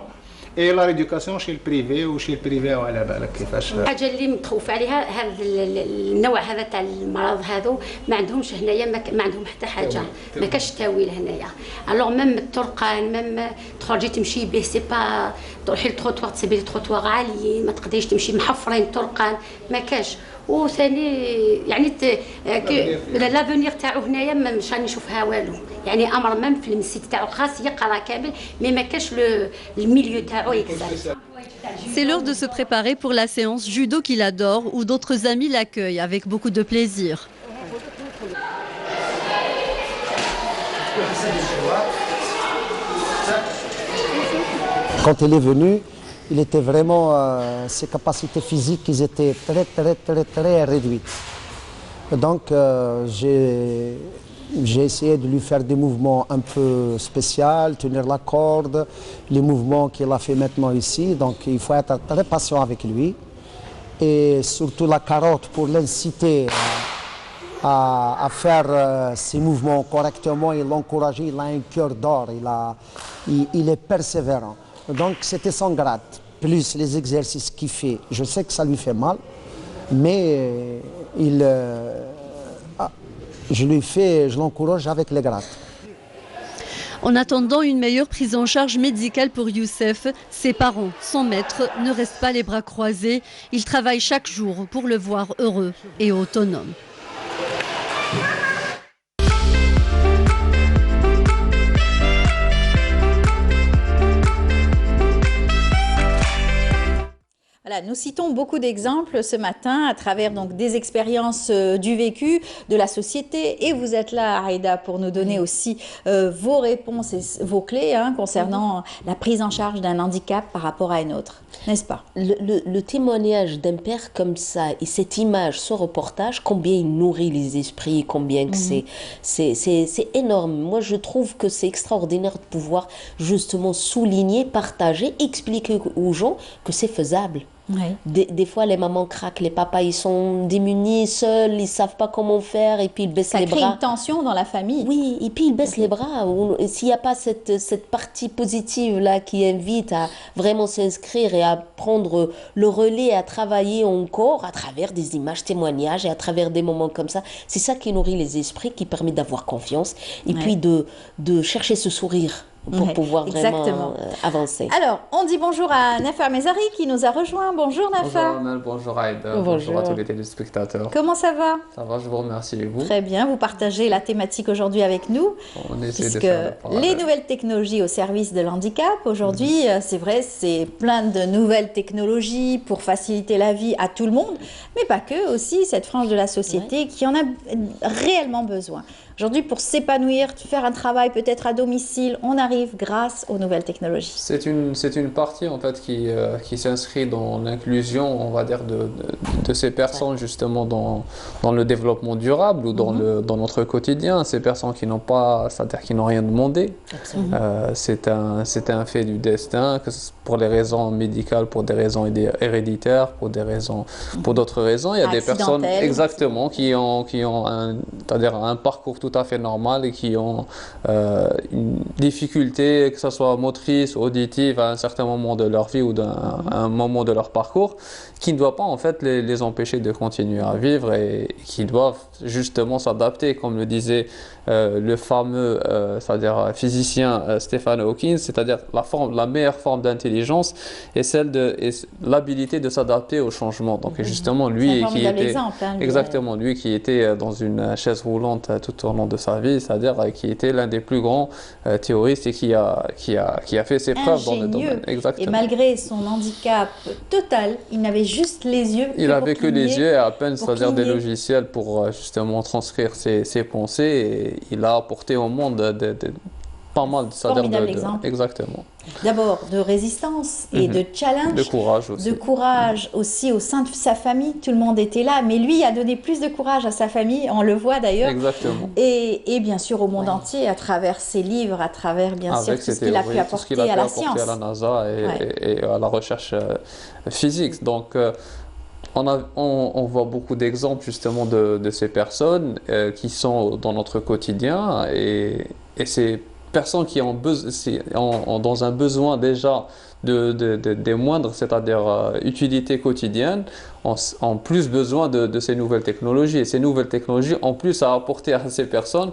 et la rééducation chez le privé ou chez le privé على بالك كيفاش. الحاجه اللي متخوف عليها هذا النوع هذا تاع المرض هذو ما عندهمش هنايا ما عندهم حتى حاجه ما كاش تاويل هنايا الوغ ميم الطرقان ميم تخرجي تمشي به سي با تروحي للتروطوار تسيبي التروطوار عاليين ما تقدريش تمشي محفرين الطرقان ما كاش وثاني يعني لافونيغ تاعو هنايا مش راني نشوفها والو يعني امر ميم في المسيت تاعو خاص يقرا كامل مي ما كاش الميليو تاعو يكزال. C'est l'heure de se préparer pour la séance judo qu'il adore où d'autres amis l'accueillent avec beaucoup de plaisir. Quand il est venu, il était vraiment, ses capacités physiques ils étaient très réduites. Donc j'ai essayé de lui faire des mouvements un peu spéciaux, tenir la corde, les mouvements qu'il a fait maintenant ici. Donc il faut être très patient avec lui. Et surtout la carotte pour l'inciter à faire ses mouvements correctement et l'encourager. Il a un cœur d'or, il est persévérant. Donc c'était son grade, plus les exercices qu'il fait. Je sais que ça lui fait mal, mais je l'encourage avec les grades. En attendant une meilleure prise en charge médicale pour Youssef, ses parents, son maître, ne restent pas les bras croisés. Ils travaillent chaque jour pour le voir heureux et autonome. Voilà, nous citons beaucoup d'exemples ce matin à travers donc des expériences du vécu, de la société. Et vous êtes là, Aïda, pour nous donner aussi vos réponses et vos clés concernant la prise en charge d'un handicap par rapport à un autre, n'est-ce pas? Le témoignage d'un père comme ça et cette image, ce reportage, combien il nourrit les esprits, combien que c'est énorme. Moi, je trouve que c'est extraordinaire de pouvoir justement souligner, partager, expliquer aux gens que c'est faisable. Oui. Des fois, les mamans craquent, les papas, ils sont démunis, seuls, ils ne savent pas comment faire et puis ils baissent les bras. Ça crée une tension dans la famille. Oui, et puis ils baissent les bras. S'il n'y a pas cette partie positive-là qui invite à vraiment s'inscrire et à prendre le relais, à travailler encore à travers des images, témoignages et à travers des moments comme ça, c'est ça qui nourrit les esprits, qui permet d'avoir confiance et puis de chercher ce sourire pour pouvoir vraiment avancer. Alors, on dit bonjour à Nafa Mezari qui nous a rejoint. Bonjour Nafa. Bonjour Amel, bonjour Aïda, bonjour à tous les téléspectateurs. Comment ça va? Ça va, je vous remercie et vous? Très bien, vous partagez la thématique aujourd'hui avec nous. On essaie puisque de faire les nouvelles technologies au service de l'handicap, aujourd'hui, c'est vrai, c'est plein de nouvelles technologies pour faciliter la vie à tout le monde, mais pas que, aussi cette frange de la société qui en a réellement besoin. Aujourd'hui, pour s'épanouir, faire un travail peut-être à domicile, on arrive grâce aux nouvelles technologies. C'est une partie en fait qui s'inscrit dans l'inclusion, on va dire, de ces personnes justement dans le développement durable ou dans notre quotidien. Ces personnes qui n'ont pas, c'est-à-dire qui n'ont rien demandé. C'est un fait du destin, que pour les raisons médicales, pour des raisons héréditaires, pour d'autres raisons. Il y a des personnes exactement qui ont c'est-à-dire un parcours tout à fait normal et qui ont une difficulté, que ce soit motrice, auditive, à un certain moment de leur vie ou à un moment de leur parcours, qui ne doit pas en fait les empêcher de continuer à vivre et qui doivent justement s'adapter, comme le disait le fameux c'est-à-dire physicien Stephen Hawking, c'est-à-dire la meilleure forme d'intelligence est celle de l'habilité de s'adapter au changement. Donc justement lui qui était exactement lui qui était dans une chaise roulante tout au long de sa vie, c'est-à-dire qui était l'un des plus grands théoristes et qui a fait ses preuves dans le domaine. Exactement. Et malgré son handicap total, il n'avait juste les yeux. Il n'avait que les yeux et à peine, c'est-à-dire des logiciels pour justement transcrire ses pensées. Et il a apporté au monde pas mal, formidable exemple. Exactement. D'abord de résistance et de challenge. De courage aussi. De courage aussi au sein de sa famille. Tout le monde était là, mais lui a donné plus de courage à sa famille, on le voit d'ailleurs. Exactement. Et bien sûr au monde entier, à travers ses livres, à travers bien sûr tout ce qu'il a pu apporter à la science. À la NASA et à la recherche physique. Donc on voit beaucoup d'exemples justement de ces personnes qui sont dans notre quotidien et ces personnes qui ont dans un besoin déjà des moindres, c'est-à-dire utilité quotidienne, ont plus besoin de ces nouvelles technologies. Et ces nouvelles technologies ont plus à apporter à ces personnes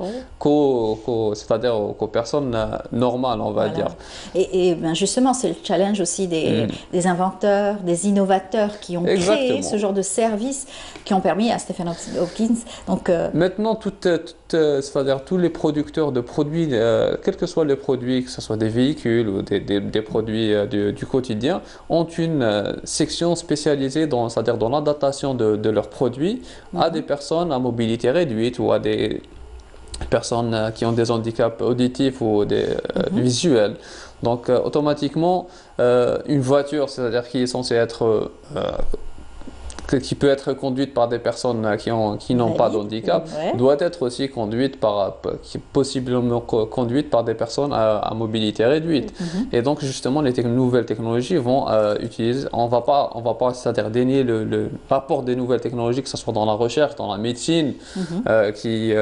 c'est-à-dire qu'aux personnes normales, on va dire. Et ben justement, c'est le challenge aussi des inventeurs, des innovateurs qui ont créé ce genre de services qui ont permis à Stephen Hopkins. Donc, maintenant, c'est-à-dire tous les producteurs de produits, quels que soient les produits, que ce soit des véhicules ou des produits du quotidien, ont une section spécialisée c'est-à-dire dans l'adaptation de leurs produits à des personnes à mobilité réduite ou à des personnes qui ont des handicaps auditifs ou visuels. Donc automatiquement, une voiture, c'est-à-dire qui est censée être qui peut être conduite par des personnes qui n'ont pas de handicap, doit être aussi conduite possiblement conduite par des personnes à mobilité réduite. Et donc justement, les nouvelles technologies vont utiliser, on va pas c'est-à-dire dénier le rapport des nouvelles technologies, que ce soit dans la recherche, dans la médecine, qui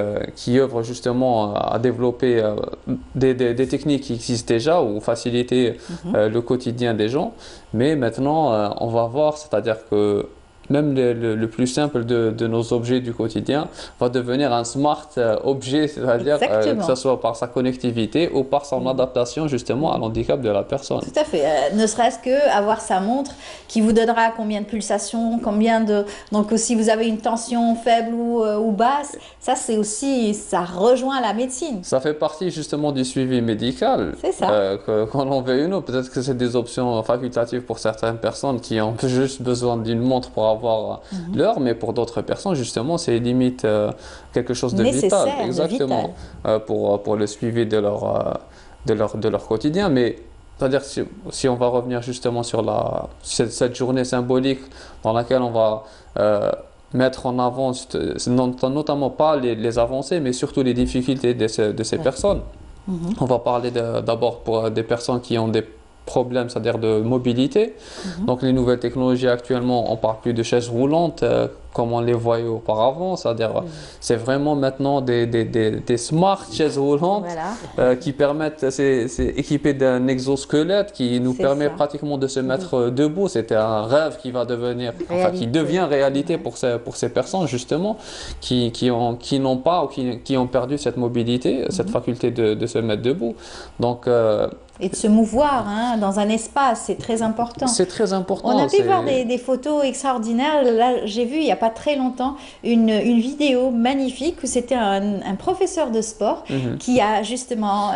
œuvrent justement à développer des techniques qui existent déjà ou faciliter le quotidien des gens. Mais maintenant, on va voir, c'est-à-dire que même le plus simple de nos objets du quotidien va devenir un smart objet, c'est-à-dire que ce soit par sa connectivité ou par son adaptation justement à l'handicap de la personne. Tout à fait. Ne serait-ce qu'avoir sa montre qui vous donnera combien de pulsations, donc si vous avez une tension faible ou basse, ça c'est aussi, ça rejoint la médecine. Ça fait partie justement du suivi médical. C'est ça. Quand on veut une autre, peut-être que c'est des options facultatives pour certaines personnes qui ont juste besoin d'une montre pour avoir l'heure, mais pour d'autres personnes, justement, c'est limite quelque chose de vital. Exactement. Pour le suivi de leur quotidien. Mais c'est-à-dire, si on va revenir justement sur cette journée symbolique dans laquelle on va mettre en avant, notamment pas les avancées, mais surtout les difficultés de ces personnes. On va parler d'abord pour des personnes qui ont des problèmes, c'est-à-dire de mobilité. Donc les nouvelles technologies actuellement, on parle plus de chaises roulantes comme on les voyait auparavant, c'est-à-dire c'est vraiment maintenant des smart chaises roulantes qui permettent, c'est équipé d'un exosquelette qui nous permet pratiquement de se mettre debout. C'était un rêve qui va devenir, qui devient réalité pour ces personnes justement qui n'ont pas ou qui ont perdu cette mobilité, cette faculté de se mettre debout. Donc et de se mouvoir dans un espace, c'est très important. C'est très important. On a pu voir des photos extraordinaires. Là, j'ai vu il n'y a pas très longtemps une vidéo magnifique où c'était un professeur de sport qui a justement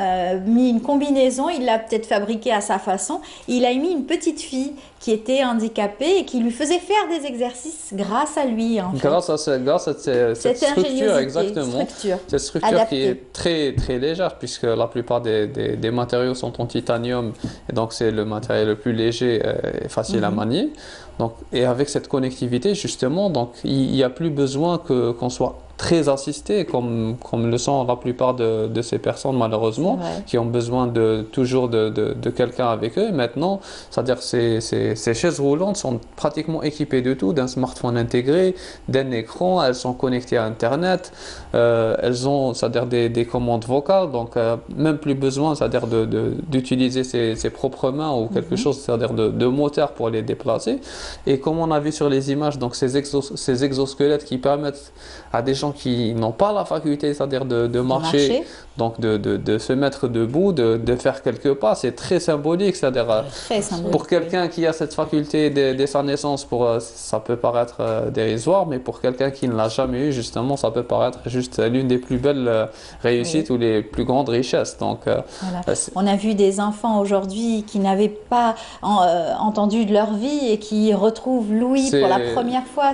mis une combinaison. Il l'a peut-être fabriquée à sa façon. Il a mis une petite fille qui était handicapée et qui lui faisait faire des exercices grâce à lui. En fait. Grâce à cette structure, exactement. Cette structure adaptée, qui est très, très légère puisque la plupart des matériaux sont en titanium et donc c'est le matériel le plus léger et facile à manier. Donc, et avec cette connectivité justement, donc il n'y a plus besoin qu'on soit très assisté comme le sont la plupart de ces personnes malheureusement qui ont besoin toujours de quelqu'un avec eux. Maintenant, c'est-à-dire ces chaises roulantes sont pratiquement équipées de tout, d'un smartphone intégré, d'un écran, elles sont connectées à Internet, elles ont, c'est-à-dire des commandes vocales, donc même plus besoin, c'est-à-dire d'utiliser ses propres mains ou quelque chose, c'est-à-dire de moteur pour les déplacer. Et comme on a vu sur les images, donc ces exosquelettes qui permettent à des gens qui n'ont pas la faculté, c'est-à-dire de marcher, donc de se mettre debout, de faire quelques pas, c'est très symbolique, c'est-à-dire pour quelqu'un qui a cette faculté dès sa naissance, ça peut paraître dérisoire, mais pour quelqu'un qui ne l'a jamais eu, justement, ça peut paraître juste l'une des plus belles réussites ou les plus grandes richesses. Donc, on a vu des enfants aujourd'hui qui n'avaient pas entendu de leur vie et qui retrouvent l'ouïe pour la première fois.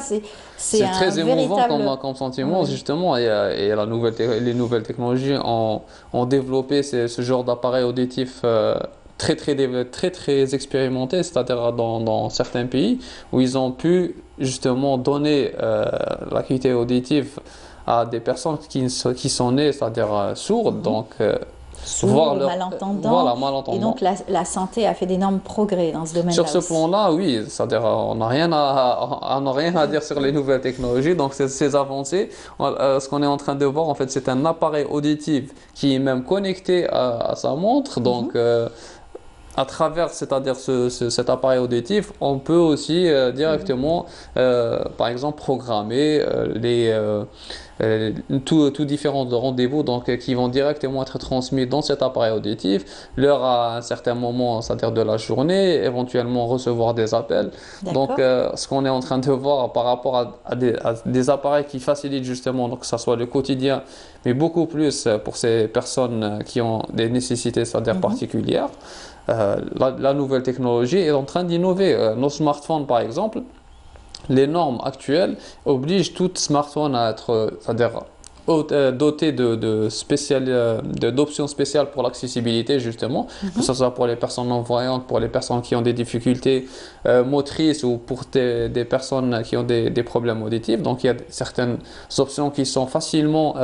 C'est très émouvant comme sentiment, justement, et les nouvelles technologies ont développé ce genre d'appareil auditif très expérimenté, c'est-à-dire dans certains pays où ils ont pu justement donner l'acuité auditive à des personnes qui sont nées, c'est-à-dire sourdes. Donc sourds, malentendants. Voilà, malentendants. Et donc la santé a fait d'énormes progrès dans ce domaine-là. Sur ce plan-là, oui, c'est-à-dire on n'a rien à dire sur les nouvelles technologies. Donc ces avancées, ce qu'on est en train de voir, en fait, c'est un appareil auditif qui est même connecté à sa montre. Donc à travers, c'est-à-dire cet appareil auditif, on peut aussi directement, par exemple, programmer tous différents rendez-vous qui vont directement être transmis dans cet appareil auditif, l'heure à un certain moment, c'est-à-dire de la journée, éventuellement recevoir des appels. Donc, ce qu'on est en train de voir par rapport à des appareils qui facilitent justement, donc, que ce soit le quotidien, mais beaucoup plus pour ces personnes qui ont des nécessités, c'est-à-dire particulières. La nouvelle technologie est en train d'innover. Nos smartphones, par exemple, les normes actuelles obligent tout smartphone à être, c'est-à-dire doté d'options spéciales pour l'accessibilité, justement, que ce soit pour les personnes non-voyantes, pour les personnes qui ont des difficultés motrices ou pour des personnes qui ont des problèmes auditifs. Donc il y a certaines options qui sont facilement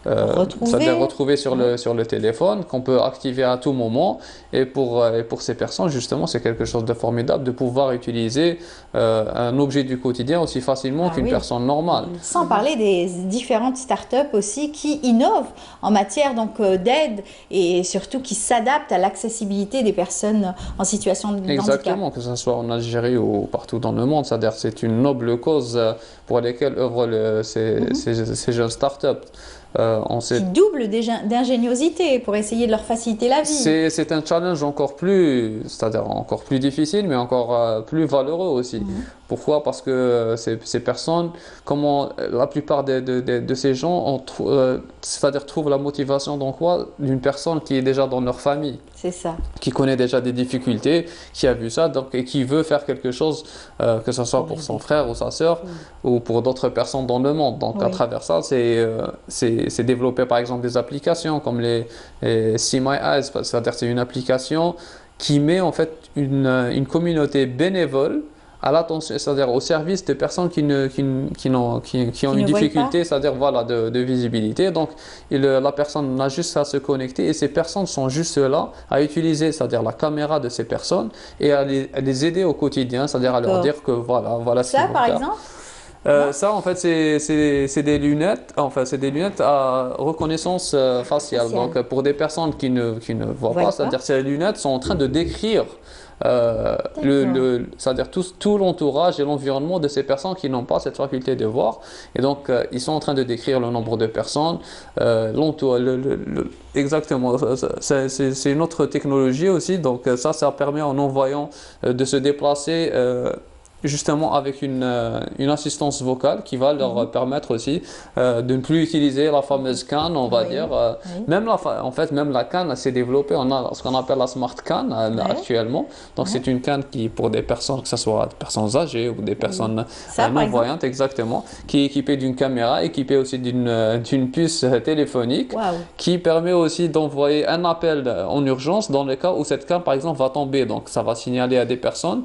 c'est-à-dire retrouver sur le téléphone, qu'on peut activer à tout moment. Et pour ces personnes, justement, c'est quelque chose de formidable de pouvoir utiliser un objet du quotidien aussi facilement qu'une personne normale. Sans parler des différentes startups aussi qui innovent en matière d'aide et surtout qui s'adaptent à l'accessibilité des personnes en situation de handicap. Exactement, que ce soit en Algérie ou partout dans le monde. C'est-à-dire c'est une noble cause pour laquelle œuvrent ces jeunes startups. Qui double d'ingéniosité pour essayer de leur faciliter la vie. C'est un challenge encore plus difficile, mais encore plus valeureux aussi. Pourquoi? Parce que ces personnes, la plupart de ces gens trouvent la motivation dans quoi? D'une personne qui est déjà dans leur famille. C'est ça. Qui connaît déjà des difficultés, qui a vu ça, et qui veut faire quelque chose, que ce soit pour son frère ou sa sœur, ou pour d'autres personnes dans le monde. Donc à travers ça, c'est développer par exemple des applications comme les See My Eyes, c'est-à-dire c'est une application qui met en fait une communauté bénévole à l'attention, c'est-à-dire au service de personnes qui ont une difficulté, c'est-à-dire voilà, de visibilité. Donc la personne n'a juste à se connecter et ces personnes sont juste là à utiliser, c'est-à-dire la caméra de ces personnes et à les aider au quotidien, c'est-à-dire à leur dire que voilà ce qu'ils vont par faire. exemple Ça, en fait, c'est des lunettes. Enfin, c'est des lunettes à reconnaissance faciale. Donc, pour des personnes qui ne voient pas, c'est-à-dire ces lunettes sont en train de décrire c'est-à-dire tout l'entourage et l'environnement de ces personnes qui n'ont pas cette faculté de voir. Et donc, ils sont en train de décrire le nombre de personnes, exactement. C'est une autre technologie aussi. Donc, ça permet en non-voyants de se déplacer justement avec une assistance vocale qui va leur permettre aussi de ne plus utiliser la fameuse canne, on va dire. Même la canne s'est développée. On a ce qu'on appelle la smart canne actuellement. Donc c'est une canne qui, pour des personnes, que ce soit des personnes âgées ou des personnes non-voyantes, exactement, qui est équipée d'une caméra, équipée aussi d'une puce téléphonique qui permet aussi d'envoyer un appel en urgence dans le cas où cette canne, par exemple, va tomber. Donc ça va signaler à des personnes,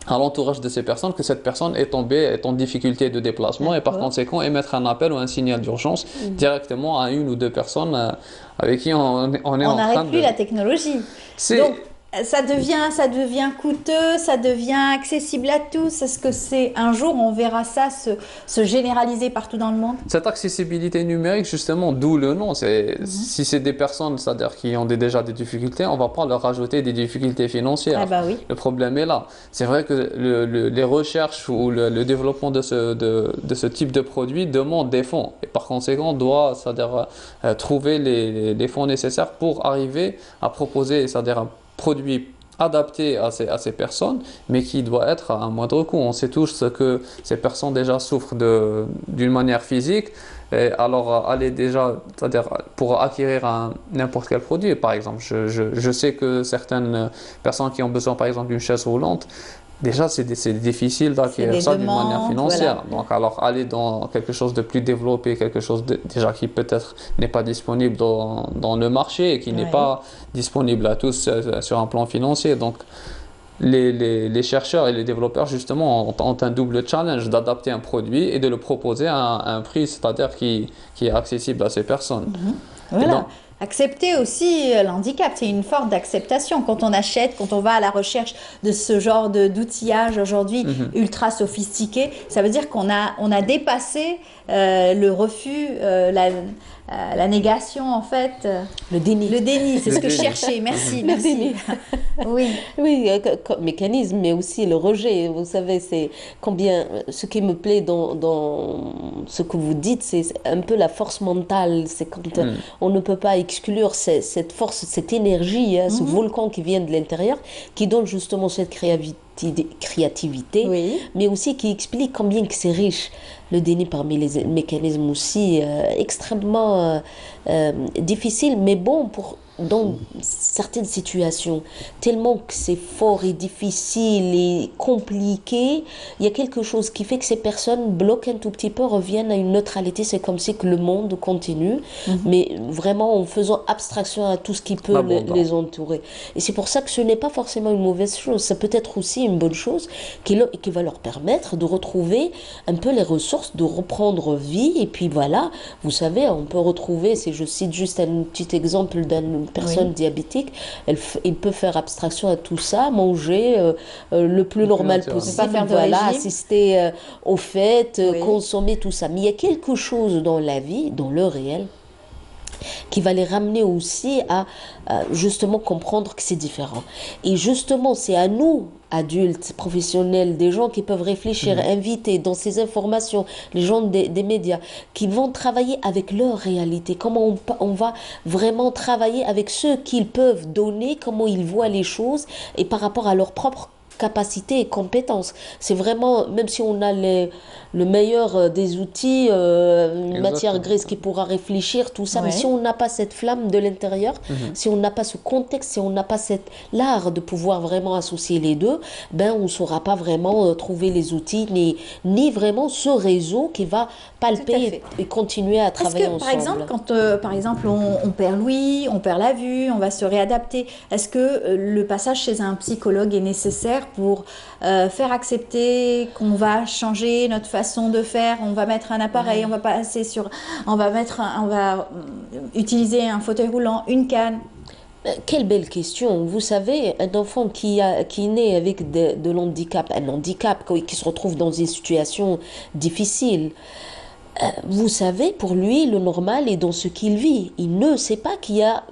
à l'entourage de ces personnes, que cette personne est tombée, est en difficulté de déplacement et par conséquent émettre un appel ou un signal d'urgence directement à une ou deux personnes avec qui on est en train de... On n'arrête plus la technologie. Donc, ça devient coûteux, ça devient accessible à tous. Est-ce que un jour on verra ça se généraliser partout dans le monde? Cette accessibilité numérique, justement, d'où le nom. Si c'est des personnes, c'est-à-dire qui ont déjà des difficultés, on ne va pas leur rajouter des difficultés financières. Le problème est là. C'est vrai que les recherches ou le développement de ce type de produit demande des fonds. Et par conséquent, on doit, c'est-à-dire, trouver les fonds nécessaires pour arriver à proposer, c'est-à-dire un produit adapté à ces personnes, mais qui doit être à un moindre coût. On sait tous que ces personnes déjà souffrent d'une manière physique, et alors aller déjà, c'est-à-dire pour acquérir n'importe quel produit, par exemple, je sais que certaines personnes qui ont besoin par exemple d'une chaise roulante, déjà c'est difficile d'acquérir ça d'une manière financière. Donc alors aller dans quelque chose de plus développé, quelque chose déjà qui peut-être n'est pas disponible dans le marché et qui n'est pas disponible à tous sur un plan financier. Donc les chercheurs et les développeurs justement ont un double challenge d'adapter un produit et de le proposer à un prix, c'est-à-dire qui est accessible à ces personnes. Voilà. Accepter aussi l'handicap, c'est une forme d'acceptation. Quand on achète, quand on va à la recherche de ce genre d'outillage aujourd'hui ultra sophistiqué, ça veut dire qu'on a dépassé le refus, la négation en fait. Le déni. Le déni, c'est ce que je déni. cherchais. Merci, Le merci. déni. Oui. Oui, comme mécanisme, mais aussi le rejet. Vous savez, c'est combien. Ce qui me plaît dans ce que vous dites, c'est un peu la force mentale. C'est quand on ne peut pas exclure cette force, cette énergie, ce volcan qui vient de l'intérieur, qui donne justement cette créativité, mais aussi qui explique combien que c'est riche. Le déni parmi les mécanismes aussi extrêmement difficile, mais bon dans certaines situations, tellement que c'est fort et difficile et compliqué, il y a quelque chose qui fait que ces personnes bloquent un tout petit peu, reviennent à une neutralité. C'est comme si que le monde continue, mais vraiment en faisant abstraction à tout ce qui peut les entourer. Et c'est pour ça que ce n'est pas forcément une mauvaise chose, ça peut être aussi une bonne chose qui va leur permettre de retrouver un peu les ressources, de reprendre vie. Et puis voilà, vous savez, on peut retrouver, je cite juste un petit exemple d'une personne diabétique, il peut faire abstraction à tout ça, manger le plus normal possible, assister aux fêtes, consommer tout ça. Mais il y a quelque chose dans la vie, dans le réel, qui va les ramener aussi à justement comprendre que c'est différent. Et justement, c'est à nous, adultes, professionnels, des gens qui peuvent réfléchir, inviter dans ces informations, les gens des médias, qui vont travailler avec leur réalité, comment on va vraiment travailler avec ce qu'ils peuvent donner, comment ils voient les choses, et par rapport à leur propre capacité et compétences. C'est vraiment, même si on a le meilleur des outils, une matière grise qui pourra réfléchir, tout ça, mais si on n'a pas cette flamme de l'intérieur, si on n'a pas ce contexte, si on n'a pas l'art de pouvoir vraiment associer les deux, ben on ne saura pas vraiment trouver les outils, ni vraiment ce réseau qui va palper et continuer à travailler ensemble. Par exemple, quand par exemple on perd l'ouïe, on perd la vue, on va se réadapter, est-ce que le passage chez un psychologue est nécessaire pour faire accepter qu'on va changer notre façon de faire, on va mettre un appareil, on va utiliser un fauteuil roulant, une canne? Quelle belle question. Vous savez, un enfant qui est né avec de l'handicap, un handicap, qui se retrouve dans une situation difficile, vous savez, pour lui, le normal est dans ce qu'il vit. Il ne sait pas qu'il y a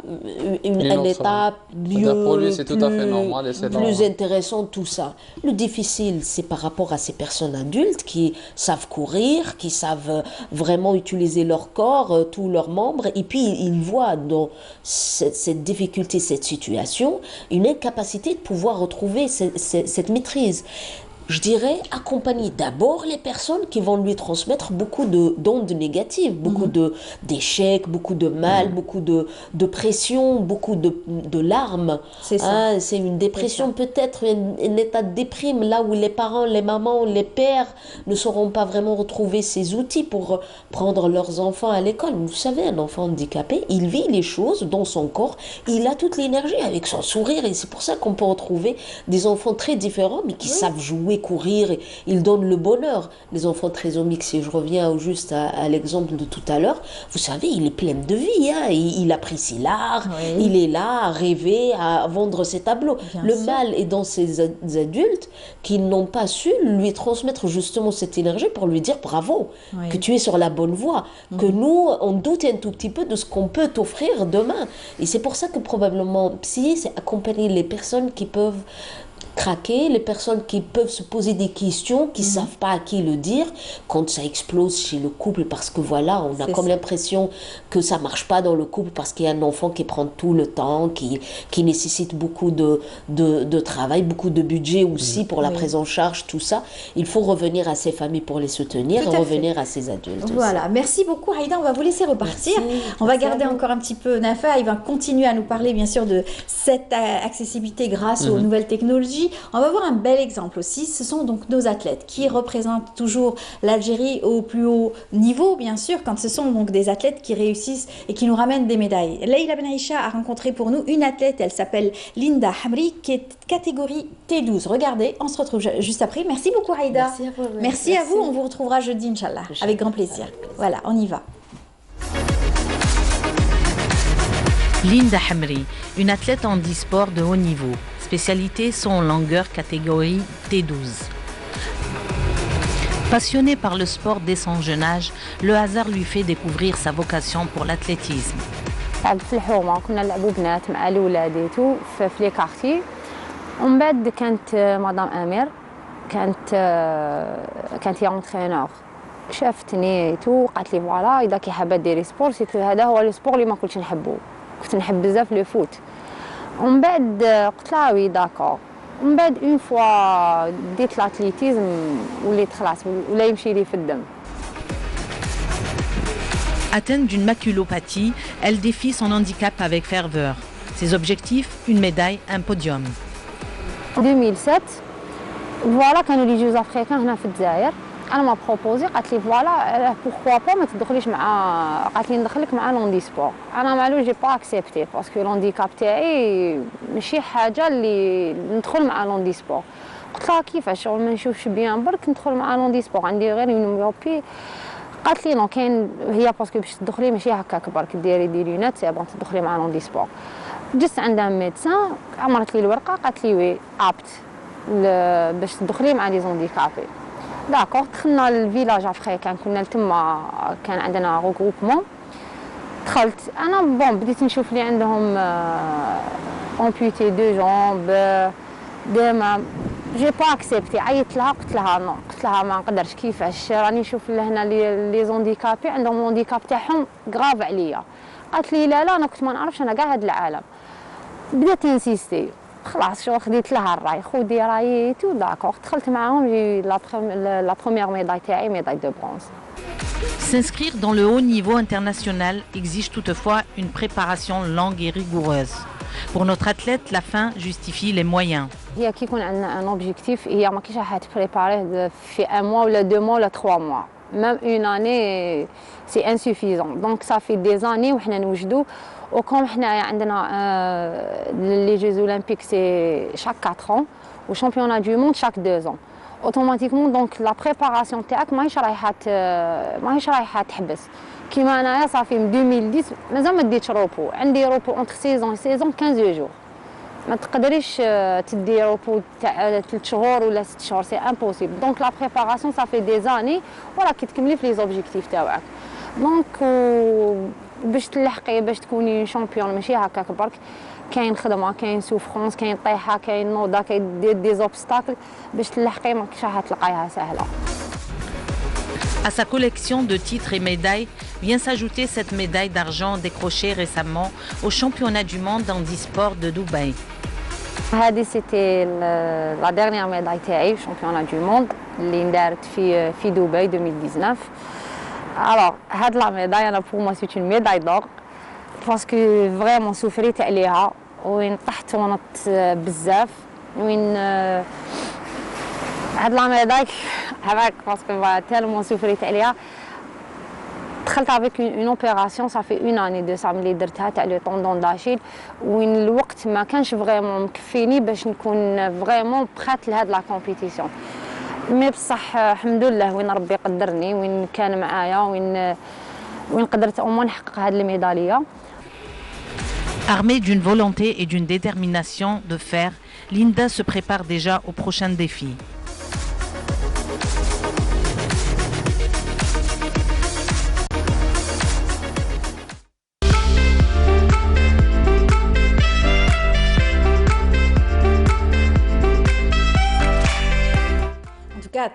un état mieux, pour lui, c'est tout à fait normal et c'est plus intéressant, tout ça. Le difficile, c'est par rapport à ces personnes adultes qui savent courir, qui savent vraiment utiliser leur corps, tous leurs membres, et puis ils voient dans cette difficulté, cette situation, une incapacité de pouvoir retrouver cette maîtrise. Je dirais accompagner d'abord les personnes qui vont lui transmettre beaucoup d'ondes négatives, beaucoup d'échecs, beaucoup de mal, beaucoup de pression, beaucoup de larmes. C'est ça. C'est une dépression peut-être, un état de déprime, là où les parents, les mamans, les pères ne sauront pas vraiment retrouver ces outils pour prendre leurs enfants à l'école. Vous savez, un enfant handicapé, il vit les choses dans son corps, il a toute l'énergie avec son sourire, et c'est pour ça qu'on peut retrouver des enfants très différents, mais qui savent jouer, courir, et ils donnent le bonheur. Les enfants trisomiques, si je reviens juste à l'exemple de tout à l'heure, vous savez, il est plein de vie, hein, il apprécie l'art, il est là à rêver, à vendre ses tableaux. Le mal est dans ces adultes qui n'ont pas su lui transmettre justement cette énergie pour lui dire bravo, que tu es sur la bonne voie, que nous, on doute un tout petit peu de ce qu'on peut t'offrir demain. Et c'est pour ça que probablement Psy, c'est accompagner les personnes qui peuvent craquer, les personnes qui peuvent se poser des questions, qui ne savent pas à qui le dire, quand ça explose chez le couple, parce que voilà, on a comme l'impression que ça ne marche pas dans le couple, parce qu'il y a un enfant qui prend tout le temps, qui nécessite beaucoup de travail, beaucoup de budget aussi pour la prise en charge, tout ça. Il faut revenir à ces familles pour les soutenir, et revenir à ces adultes. Voilà, merci beaucoup Aïda, on va vous laisser repartir. On va garder encore un petit peu Nafa, il va continuer à nous parler bien sûr de cette accessibilité grâce aux nouvelles technologies. On va voir un bel exemple aussi, ce sont donc nos athlètes qui représentent toujours l'Algérie au plus haut niveau, bien sûr, quand ce sont donc des athlètes qui réussissent et qui nous ramènent des médailles. Leïla Ben Aïcha a rencontré pour nous une athlète, elle s'appelle Linda Hamri, qui est catégorie T12. Regardez, on se retrouve juste après. Merci beaucoup Aïda. Merci à vous. Merci à vous, on vous retrouvera jeudi, Inch'Allah, avec grand plaisir. Voilà, on y va. Linda Hamri, une athlète en handisport de haut niveau. Spécialité saut en longueur catégorie T12. Passionnée par le sport dès son jeune âge, le hasard lui fait découvrir sa vocation pour l'athlétisme. في الحومة كنا نلعبوا بنات مع الولاديتو في لي كارتي ومن بعد كانت مدام أمير كانت هي اونترينور شافتني تو قالت لي فوالا اذا كي حابه ديري سبور سيتو هذا هو لو سبور اللي ما كنتش نحبو كنت نحب بزاف لو فوت ومن بعد قلت لها وي داكور ومن بعد اون فوا ديت لاتليتيزم وليت خلاص ولا يمشي لي في الدم. Atteinte d'une maculopathie, elle défie son handicap avec ferveur. Ses objectifs, une médaille, un podium. 2007 فوالا كانوا لي جوز افريكان هنا في الجزائر انا ما بروبوزي قالت لي فوالا بوركوا با ما تدخليش مع قالت لي ندخلك مع لوندي سبور انا معلوش جي با اكسبتي باسكو لونديكاب تاعي ماشي حاجه اللي ندخل مع لوندي سبور قلت لها كيفاش شغل ما نشوفش بيان برك ندخل مع لوندي سبور عندي غير اون ميوبي قالت لي نو كاين هي باسكو باش تدخلي ماشي هكاك برك ديري دي لونات سي بون تدخلي مع لوندي سبور جست عندها ميدسان عمرت لي الورقه قالت لي وي ابت باش تدخلي مع لي زونديكابي داكور دخلنا للفيلاج افريكان كنا تما كان عندنا غروبمون دخلت انا بون بديت نشوف لي عندهم امبوتي دو جامب ديما جي با اكسبتي عيطت لها قلت لها نو قلت لها ما نقدرش كيفاش راني نشوف لهنا لي زونديكابي عندهم الهانديكاب تاعهم غراف عليا قالت لي لا انا كنت ما نعرفش انا كاع هذا العالم بدات انسيستي خلاص شو خديت لها الراي خودي رايي تو داكور دخلت معاهم جي لا بروميير ميداي تاعي ميداي دو برونز. S'inscrire dans le haut niveau international exige toutefois une préparation longue et rigoureuse. Pour notre athlète, la fin justifie les moyens. هي كي يكون عندنا ان اوبجيكتيف هي ما كاينش راح تبريباريه في ان موا ولا دو موا ولا 3 موا même une année c'est insuffisant donc ça fait des années وحنا نوجدوا وكم حنا عندنا les Jeux olympiques c'est chaque 4 ans و championnat du monde chaque 2 ans automatiquement donc la préparation تاعك ماهيش رايحه تحبس كيما انايا صافي من 2010 مازال ما ديتش روبو عندي روبو entre saison 15 jours ما تقدريش تدي روبو تاع 3 شهور ولا 6 شهور سي امبوسيبل دونك لا بريباراسيون صافي دي زاني وراكي تكملي في لي زوبجيكتيف تاعك دونك باش تلحقي باش تكوني شامبيون ماشي هكاك برك كاين خدمه كاين سوفرونس كاين طيحه كاين نوضه كاين دي زوبستاكل باش تلحقي ما كاينش راح تلقايها سهله. À sa collection de titres et médailles vient s'ajouter cette médaille d'argent décrochée récemment au championnat du monde handisport de Dubaï. هذه سيتي لا ديرنيير ميداي تاعي championnat du monde اللي ندارت في دبي 2019. Alors هاد لا ميداي انا بور موا سيت اون ميداي دور باسكو فريمون سوفريت عليها وين طحت ونط بزاف وين هاد لا ميداي هذاك باسكو تالمون سوفريت عليها دخلت افيك اون اوبيراسيون صافي اون اني دو سا ملي درتها تاع لو طوندون داشيل وين الوقت ما كانش فريمون مكفيني باش نكون فريمون برات لهاد لا كومبيتيسيون مي بصح الحمد لله وين ربي قدرني وين كان معايا وين قدرت او موان نحقق هاد الميداليه. Armée d'une volonté et d'une détermination de fer, Linda se prépare déjà aux prochains défis.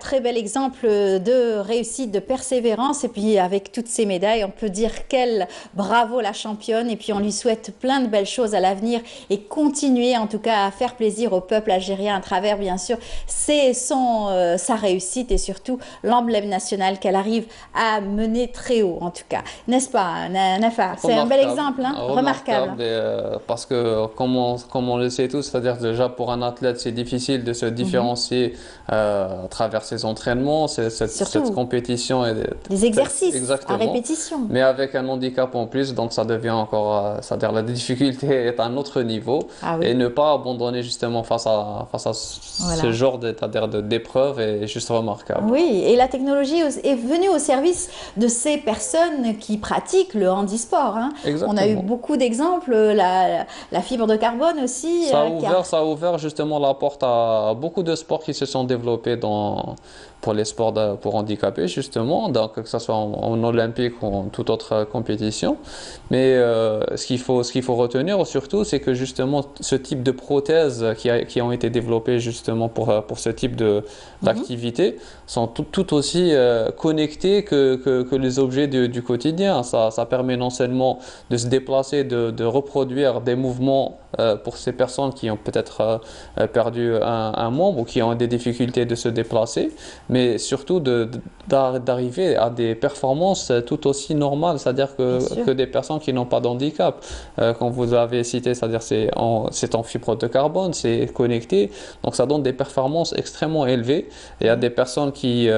Très bel exemple de réussite, de persévérance et puis avec toutes ces médailles on peut dire quel bravo la championne et puis on lui souhaite plein de belles choses à l'avenir et continuer en tout cas à faire plaisir au peuple algérien à travers bien sûr sa réussite et surtout l'emblème national qu'elle arrive à mener très haut en tout cas, n'est-ce pas Nafa? C'est un bel exemple, hein? Remarquable. Parce que comme on le sait tous, c'est-à-dire déjà pour un athlète c'est difficile de se différencier à travers faire ses entraînements, cette compétition. Des exercices exactement, à répétition. Mais avec un handicap en plus, donc ça devient encore, c'est-à-dire la difficulté est à un autre niveau. Et ne pas abandonner justement face à ce genre d'épreuve est juste remarquable. Oui, et la technologie est venue au service de ces personnes qui pratiquent le handisport. Hein. On a eu beaucoup d'exemples, la fibre de carbone aussi. Ça a ouvert justement la porte à beaucoup de sports qui se sont développés pour les sports pour handicapés, justement, donc, que ce soit en olympique ou en toute autre compétition. Mais ce qu'il faut retenir surtout, c'est que justement ce type de prothèses qui ont été développées justement pour ce type d'activité sont tout aussi connectées que les objets du quotidien. Ça permet non seulement de se déplacer, de reproduire des mouvements pour ces personnes qui ont peut-être perdu un membre ou qui ont des difficultés de se déplacer, mais surtout d'arriver à des performances tout aussi normales, c'est-à-dire que des personnes qui n'ont pas d'handicap. Comme vous avez cité, c'est-à-dire c'est en fibre de carbone, c'est connecté, donc ça donne des performances extrêmement élevées. Il y a des personnes qui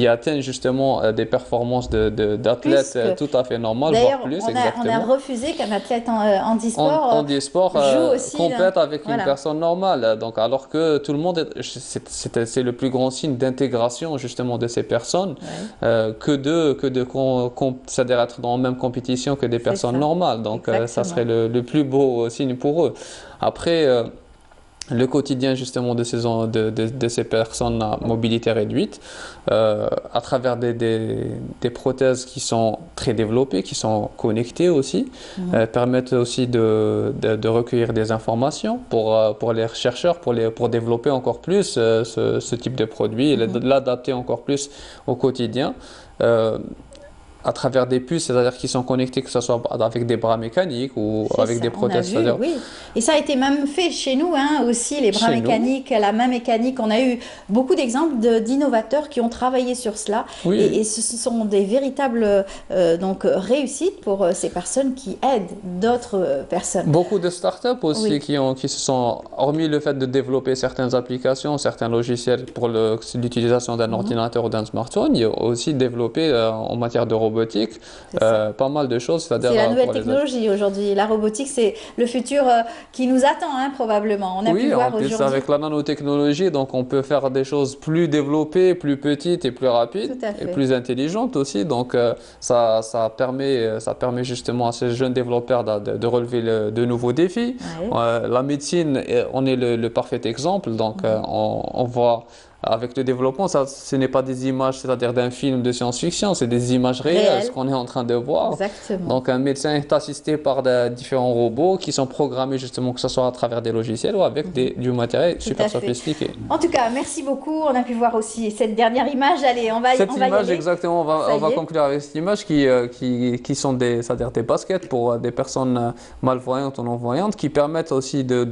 atteignent justement des performances d'athlètes tout à fait normales, voire plus. On a refusé qu'un athlète handisport joue aussi complète avec une personne normale. Donc, alors que tout le monde, c'est le plus grand signe d'intégration justement de ces personnes, c'est-à-dire être dans la même compétition que des personnes normales. Donc, ça serait le plus beau signe pour eux. Après, le quotidien justement de ces personnes à mobilité réduite, à travers des prothèses qui sont très développées, qui sont connectées aussi, permettent aussi de recueillir des informations pour les chercheurs, pour développer encore plus ce type de produit et l'adapter encore plus au quotidien. À travers des puces, c'est-à-dire qui sont connectés, que ce soit avec des bras mécaniques ou avec des prothèses. Oui. Et ça a été même fait chez nous aussi, les bras mécaniques, la main mécanique. On a eu beaucoup d'exemples d'innovateurs qui ont travaillé sur cela. Et ce sont des véritables réussites pour ces personnes qui aident d'autres personnes. Beaucoup de startups aussi qui se sont, hormis le fait de développer certaines applications, certains logiciels pour l'utilisation d'un ordinateur ou d'un smartphone, il y a aussi développé en matière de robotique, pas mal de choses. C'est la nouvelle technologie aujourd'hui. La robotique, c'est le futur qui nous attend probablement. On a pu voir aujourd'hui. Avec la nanotechnologie, donc on peut faire des choses plus développées, plus petites et plus rapides et plus intelligentes aussi. Donc ça permet justement à ces jeunes développeurs de relever de nouveaux défis. La médecine, on est le parfait exemple. Donc on voit. Avec le développement, ce n'est pas des images, c'est-à-dire d'un film de science-fiction, c'est des images réelles, ce qu'on est en train de voir. Exactement. Donc un médecin est assisté par différents robots qui sont programmés justement, que ce soit à travers des logiciels ou avec du matériel super sophistiqué. En tout cas, merci beaucoup. On a pu voir aussi cette dernière image. Allez, on va y aller. Exactement, on va conclure avec cette image qui sont c'est-à-dire des baskets pour des personnes malvoyantes ou non-voyantes qui permettent aussi de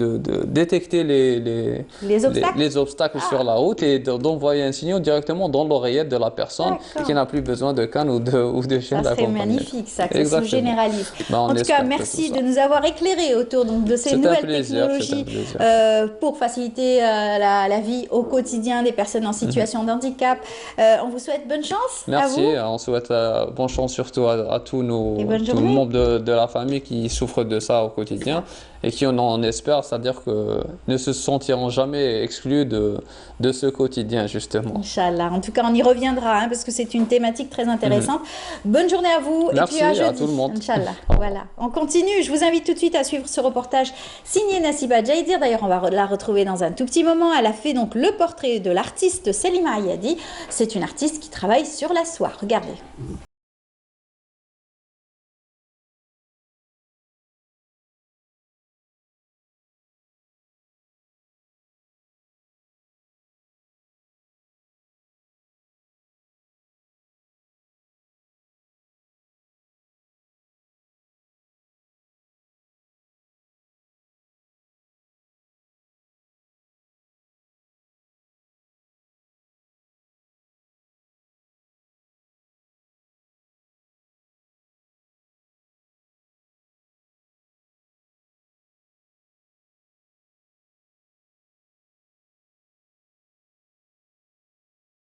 détecter les obstacles sur la route et d'envoyer un signal directement dans l'oreillette de la personne qui n'a plus besoin de canne ou de chien d'accompagnement. C'est magnifique, ça, que ça se généralise. En tout cas, merci de nous avoir éclairés autour de ces nouvelles technologies pour faciliter la vie au quotidien des personnes en situation de handicap. On vous souhaite bonne chance. Merci, à vous. On souhaite bonne chance surtout à tous nos membres de la famille qui souffrent de ça au quotidien et qui on espère, c'est-à-dire que ne se sentiront jamais exclus de ce quotidien justement. Inch'Allah. En tout cas, on y reviendra parce que c'est une thématique très intéressante. Bonne journée à vous. Merci, et puis à jeudi. À tout le monde. Inch'Allah. Voilà. On continue. Je vous invite tout de suite à suivre ce reportage signé Nassiba Jaïdir. D'ailleurs, on va la retrouver dans un tout petit moment. Elle a fait donc le portrait de l'artiste Selima Ayadi. C'est une artiste qui travaille sur la soie. Regardez.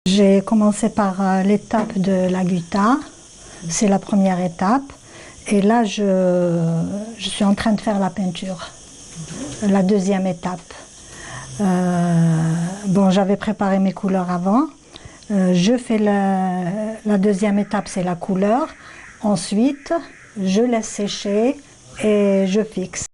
J'ai commencé par l'étape de la gutta, c'est la première étape. Et là, je suis en train de faire la peinture, la deuxième étape. Bon, j'avais préparé mes couleurs avant. Je fais la deuxième étape, c'est la couleur. Ensuite, je laisse sécher et je fixe.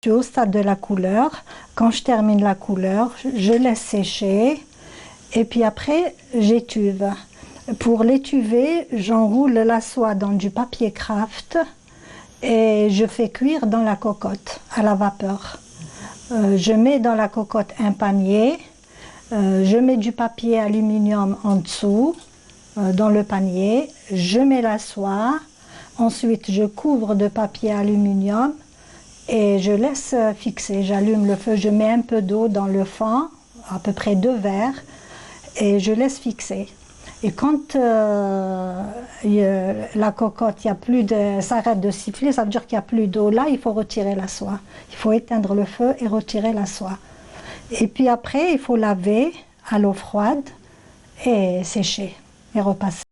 Je suis au stade de la couleur. Quand je termine la couleur, je laisse sécher et puis après j'étuve. Pour l'étuver, j'enroule la soie dans du papier craft et je fais cuire dans la cocotte à la vapeur. Je mets dans la cocotte un panier, je mets du papier aluminium en dessous dans le panier, je mets la soie, ensuite je couvre de papier aluminium et je laisse fixer. J'allume le feu, je mets un peu d'eau dans le fond, à peu près 2 verres, et je laisse fixer. Et quand la cocotte, s'arrête de siffler, ça veut dire qu'il n'y a plus d'eau. Là, il faut retirer la soie. Il faut éteindre le feu et retirer la soie. Et puis après, il faut laver à l'eau froide et sécher et repasser.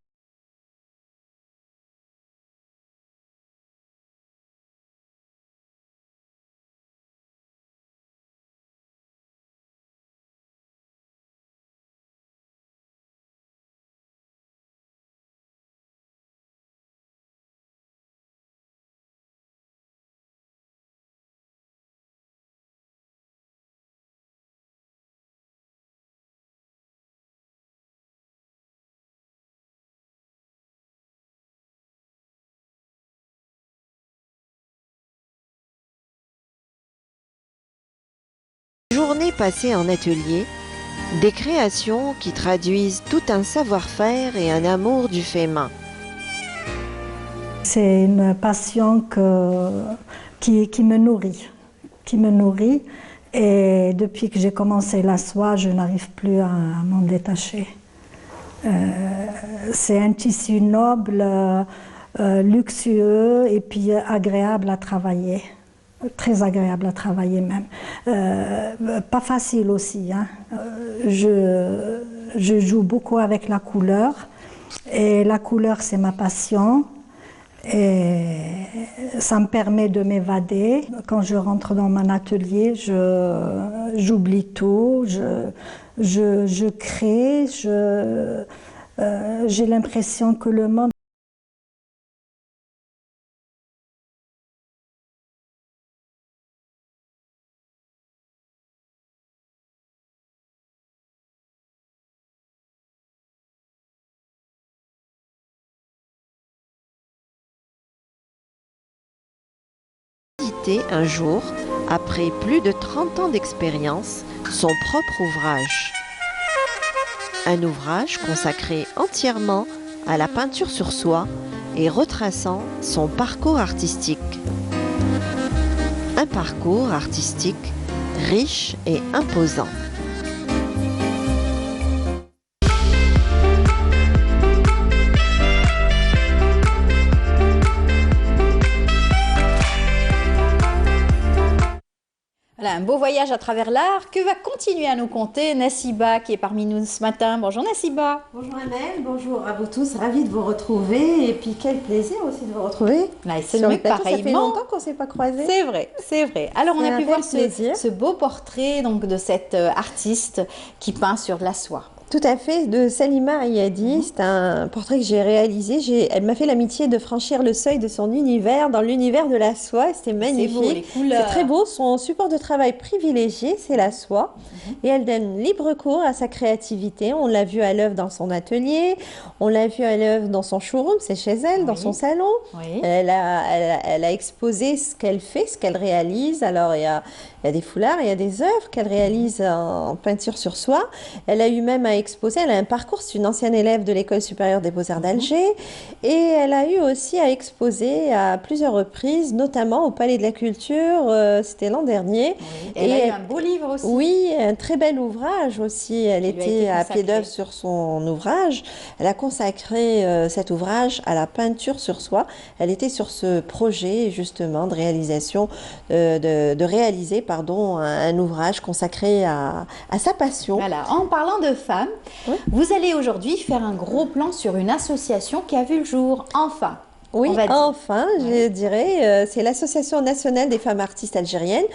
Journée passée en atelier, des créations qui traduisent tout un savoir-faire et un amour du fait main. C'est une passion qui me nourrit. Et depuis que j'ai commencé la soie, je n'arrive plus à m'en détacher. C'est un tissu noble, luxueux et puis agréable à travailler. Très agréable à travailler même. Pas facile aussi. Hein. Je joue beaucoup avec la couleur. Et la couleur, c'est ma passion. Et ça me permet de m'évader. Quand je rentre dans mon atelier, j'oublie tout. Je crée. J'ai l'impression que le monde un jour, après plus de 30 ans d'expérience, son propre ouvrage. Un ouvrage consacré entièrement à la peinture sur soie et retraçant son parcours artistique. Un parcours artistique riche et imposant. Voilà, un beau voyage à travers l'art que va continuer à nous conter Nassiba qui est parmi nous ce matin. Bonjour Nassiba. Bonjour Amel, bonjour à vous tous, ravie de vous retrouver et puis quel plaisir aussi de vous retrouver. Là, c'est le pareillement. Ça fait longtemps qu'on ne s'est pas croisés. C'est vrai, c'est vrai. Alors on a pu voir ce beau portrait donc, de cette artiste qui peint sur de la soie. Tout à fait, de Salima Ayadi. C'est un portrait que j'ai réalisé. Elle m'a fait l'amitié de franchir le seuil de son univers dans l'univers de la soie. C'était magnifique. C'est beau, les couleurs. C'est très beau. Son support de travail privilégié, c'est la soie. Et elle donne libre cours à sa créativité. On l'a vu à l'œuvre dans son atelier. On l'a vu à l'œuvre dans son showroom, c'est chez elle, dans son salon. Oui. Elle a exposé ce qu'elle fait, ce qu'elle réalise. Alors, il y a des foulards, il y a des œuvres qu'elle réalise en peinture sur soie. Elle a eu même à exposer, elle a un parcours, c'est une ancienne élève de l'École supérieure des beaux-arts d'Alger. Et elle a eu aussi à exposer à plusieurs reprises, notamment au Palais de la Culture, c'était l'an dernier. Oui. Et elle a eu un beau livre aussi. Oui, un très bel ouvrage aussi. Elle Qui lui a était été à consacré. pied d'œuvre sur son ouvrage. Elle a consacré cet ouvrage à la peinture sur soie. Elle était sur ce projet justement de réalisation, de réaliser un ouvrage consacré à sa passion. Voilà, en parlant de femmes, vous allez aujourd'hui faire un gros plan sur une association qui a vu le jour, enfin. Oui, on va dire. enfin, je dirais, c'est l'Association nationale des femmes artistes algériennes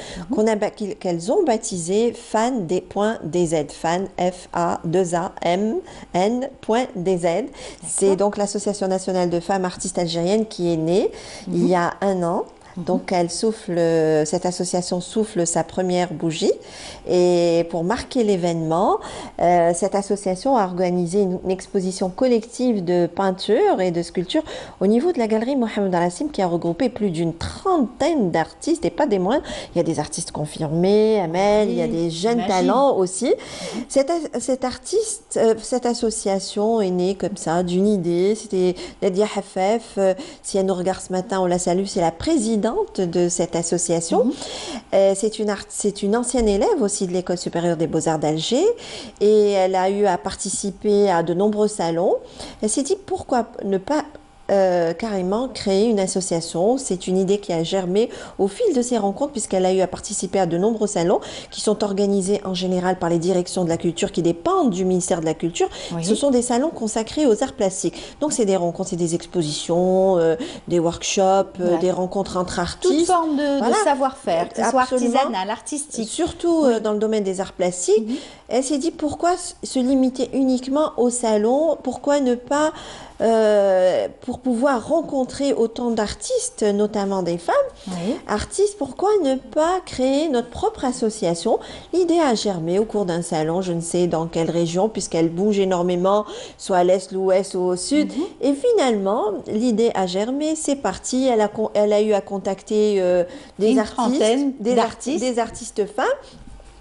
qu'elles ont baptisée FAN.DZ, FAN, F-A-2-A-M-N.DZ. C'est donc l'Association nationale de femmes artistes algériennes qui est née il y a un an. Donc cette association souffle sa première bougie et pour marquer l'événement, cette association a organisé une exposition collective de peinture et de sculpture au niveau de la galerie Mohamed Al-Hassim qui a regroupé plus d'une trentaine d'artistes et pas des moindres. Il y a des artistes confirmés, Amel, il y a des jeunes talents aussi. Cette association est née comme ça d'une idée. C'était Nadia Hafef. Si elle nous regarde ce matin, on la salue. C'est la présidente de cette association. C'est une ancienne élève aussi de l'École supérieure des beaux-arts d'Alger et elle a eu à participer à de nombreux salons. Elle s'est dit pourquoi ne pas carrément créer une association. C'est une idée qui a germé au fil de ces rencontres puisqu'elle a eu à participer à de nombreux salons qui sont organisés en général par les directions de la culture qui dépendent du ministère de la Culture. Ce sont des salons consacrés aux arts plastiques. Donc c'est des rencontres, c'est des expositions, des workshops, des rencontres entre artistes. Toute forme de savoir-faire, que ce soit artisanal, artistique. Surtout dans le domaine des arts plastiques. Elle s'est dit pourquoi se limiter uniquement au salon, pourquoi ne pas pour pouvoir rencontrer autant d'artistes, notamment des femmes artistes, pourquoi ne pas créer notre propre association? L'idée a germé au cours d'un salon, je ne sais dans quelle région, puisqu'elle bouge énormément, soit à l'est, l'ouest ou au sud. Et finalement, l'idée a germé, c'est parti. Elle a eu à contacter des artistes femmes.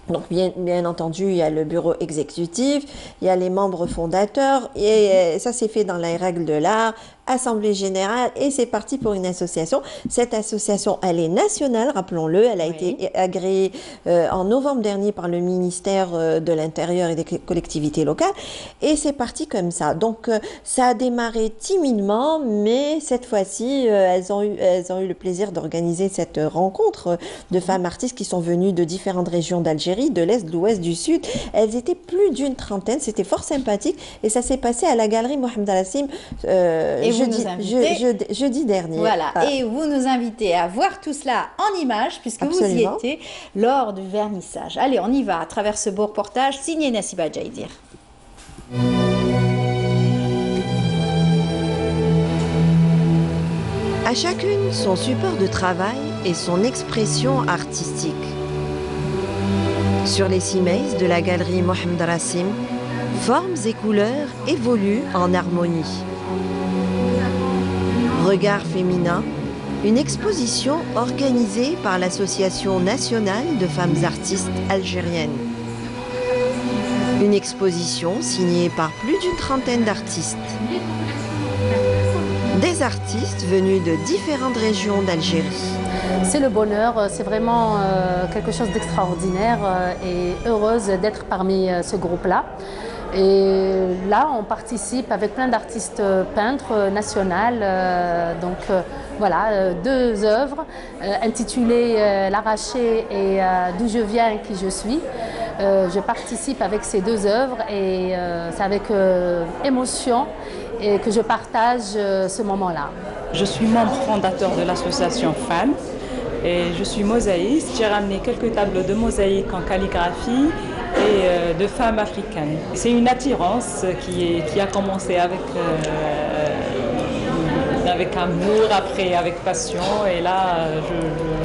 Donc bien entendu, il y a le bureau exécutif, il y a les membres fondateurs et ça s'est fait dans les règles de l'art, assemblée générale et c'est parti pour une association. Cette association, elle est nationale, rappelons-le, elle a été agréée en novembre dernier par le ministère de l'Intérieur et des collectivités locales et c'est parti comme ça. Donc ça a démarré timidement, mais cette fois-ci, elles ont eu le plaisir d'organiser cette rencontre de femmes artistes qui sont venues de différentes régions d'Algérie, de l'Est, de l'Ouest, du Sud. Elles étaient plus d'une trentaine, c'était fort sympathique et ça s'est passé à la galerie Mohamed Al-Hassim jeudi dernier. Voilà, et vous nous invitez à voir tout cela en images puisque vous y étiez lors du vernissage. Allez, on y va à travers ce beau reportage signé Nassiba Djaïdir. À chacune son support de travail et son expression artistique. Sur les cimaises de la galerie Mohamed Al-Hassim, formes et couleurs évoluent en harmonie. Regard féminin, une exposition organisée par l'Association nationale de femmes artistes algériennes. Une exposition signée par plus d'une trentaine d'artistes. Des artistes venus de différentes régions d'Algérie. C'est le bonheur, c'est vraiment quelque chose d'extraordinaire et heureuse d'être parmi ce groupe-là. Et là, on participe avec plein d'artistes peintres nationaux. Voilà, 2 œuvres intitulées L'arraché et D'où je viens, qui je suis. Je participe avec ces 2 œuvres et c'est avec émotion et que je partage ce moment-là. Je suis membre fondateur de l'association FAN et je suis mosaïste. J'ai ramené quelques tableaux de mosaïque en calligraphie et de femmes africaines. C'est une attirance qui a commencé avec amour, après avec passion, et là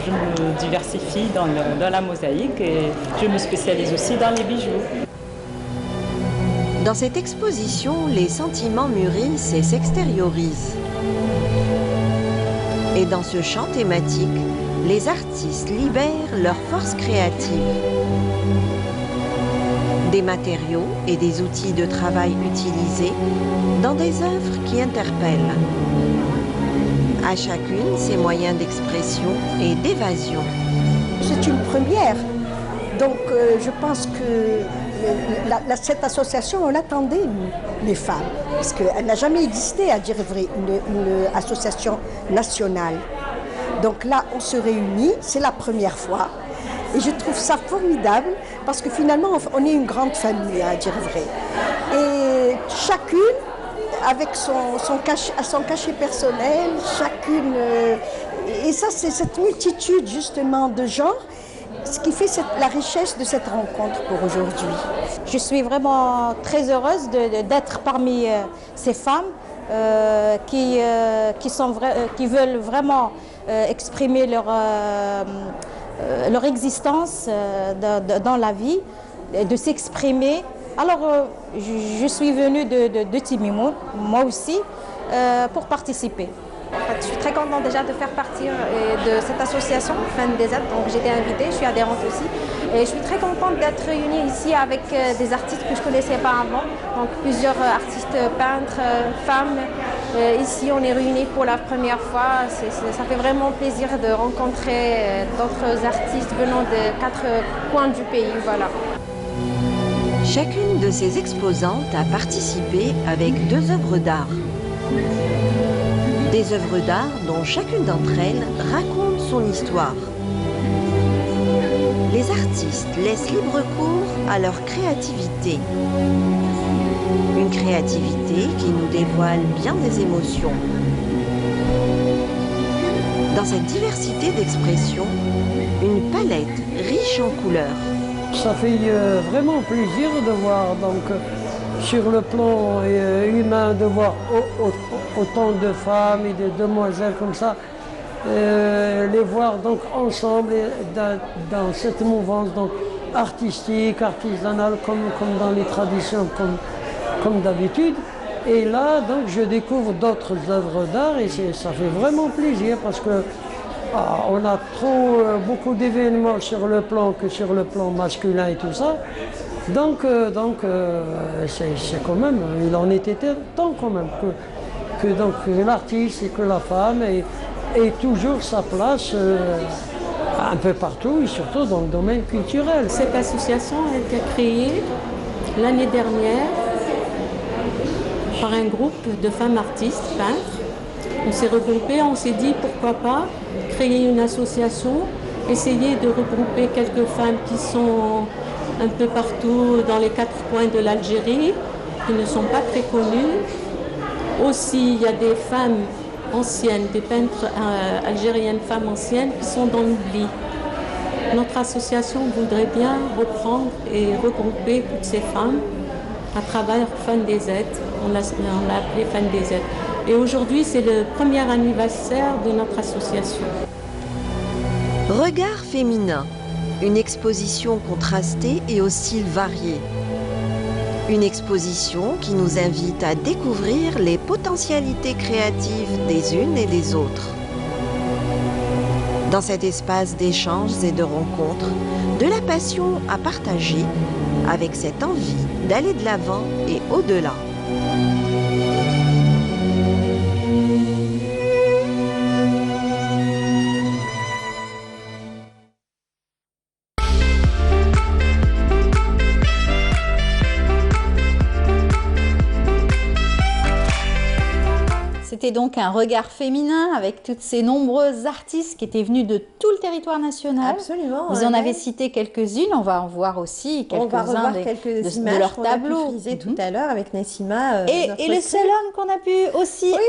je me diversifie dans la mosaïque et je me spécialise aussi dans les bijoux. Dans cette exposition, les sentiments mûrissent et s'extériorisent. Et dans ce champ thématique, les artistes libèrent leur force créative. Des matériaux et des outils de travail utilisés dans des œuvres qui interpellent. À chacune, ses moyens d'expression et d'évasion. C'est une première. Donc je pense que cette association, on l'attendait, les femmes. Parce qu'elle n'a jamais existé, à dire vrai, une association nationale. Donc là, on se réunit, c'est la première fois. Et je trouve ça formidable parce que finalement, on est une grande famille, à dire vrai. Et chacune, avec son cachet personnel, chacune... et ça, c'est cette multitude justement de genres, ce qui fait la richesse de cette rencontre pour aujourd'hui. Je suis vraiment très heureuse d'être parmi ces femmes qui veulent vraiment exprimer leur existence dans la vie, de s'exprimer. Alors, je suis venue de Timimoun, moi aussi, pour participer. En fait, je suis très contente déjà de faire partie de cette association Femmes des Aides. Donc j'ai été invitée, je suis adhérente aussi. Et je suis très contente d'être réunie ici avec des artistes que je ne connaissais pas avant. Donc plusieurs artistes peintres, femmes. Ici, on est réunis pour la première fois. Ça fait vraiment plaisir de rencontrer d'autres artistes venant de 4 coins du pays. Voilà. Chacune de ces exposantes a participé avec 2 œuvres d'art. Des œuvres d'art dont chacune d'entre elles raconte son histoire. Les artistes laissent libre cours à leur créativité. Une créativité qui nous dévoile bien des émotions. Dans cette diversité d'expressions, une palette riche en couleurs. Ça fait vraiment plaisir de voir donc sur le plan humain, de voir autant de femmes et de demoiselles comme ça, les voir donc ensemble dans cette mouvance donc artistique, artisanale, comme dans les traditions, comme d'habitude. Et là, donc, je découvre d'autres œuvres d'art et ça fait vraiment plaisir parce que on a beaucoup d'événements sur le plan masculin et tout ça. Donc c'est quand même, il en était temps quand même que l'artiste et que la femme ait toujours sa place un peu partout et surtout dans le domaine culturel. Cette association a été créée l'année dernière par un groupe de femmes artistes, peintres. On s'est regroupés, on s'est dit pourquoi pas créer une association, essayer de regrouper quelques femmes qui sont un peu partout dans les 4 coins de l'Algérie, qui ne sont pas très connues. Aussi, il y a des femmes anciennes, des peintres algériennes, femmes anciennes, qui sont dans l'oubli. Notre association voudrait bien reprendre et regrouper toutes ces femmes à travers Femmes des Aides. On l'a appelé Femmes des Aides. Et aujourd'hui, c'est le premier anniversaire de notre association. Regard féminin. Une exposition contrastée et aux styles variés. Une exposition qui nous invite à découvrir les potentialités créatives des unes et des autres. Dans cet espace d'échanges et de rencontres, de la passion à partager, avec cette envie d'aller de l'avant et au-delà. C'était donc un regard féminin avec toutes ces nombreuses artistes qui étaient venues de tout le territoire national. Absolument. Vous en avez cité quelques-unes, on va en voir aussi quelques-uns de leurs tableaux. On a pu tout à l'heure avec Nassima. Et le seul homme qu'on a pu aussi voir,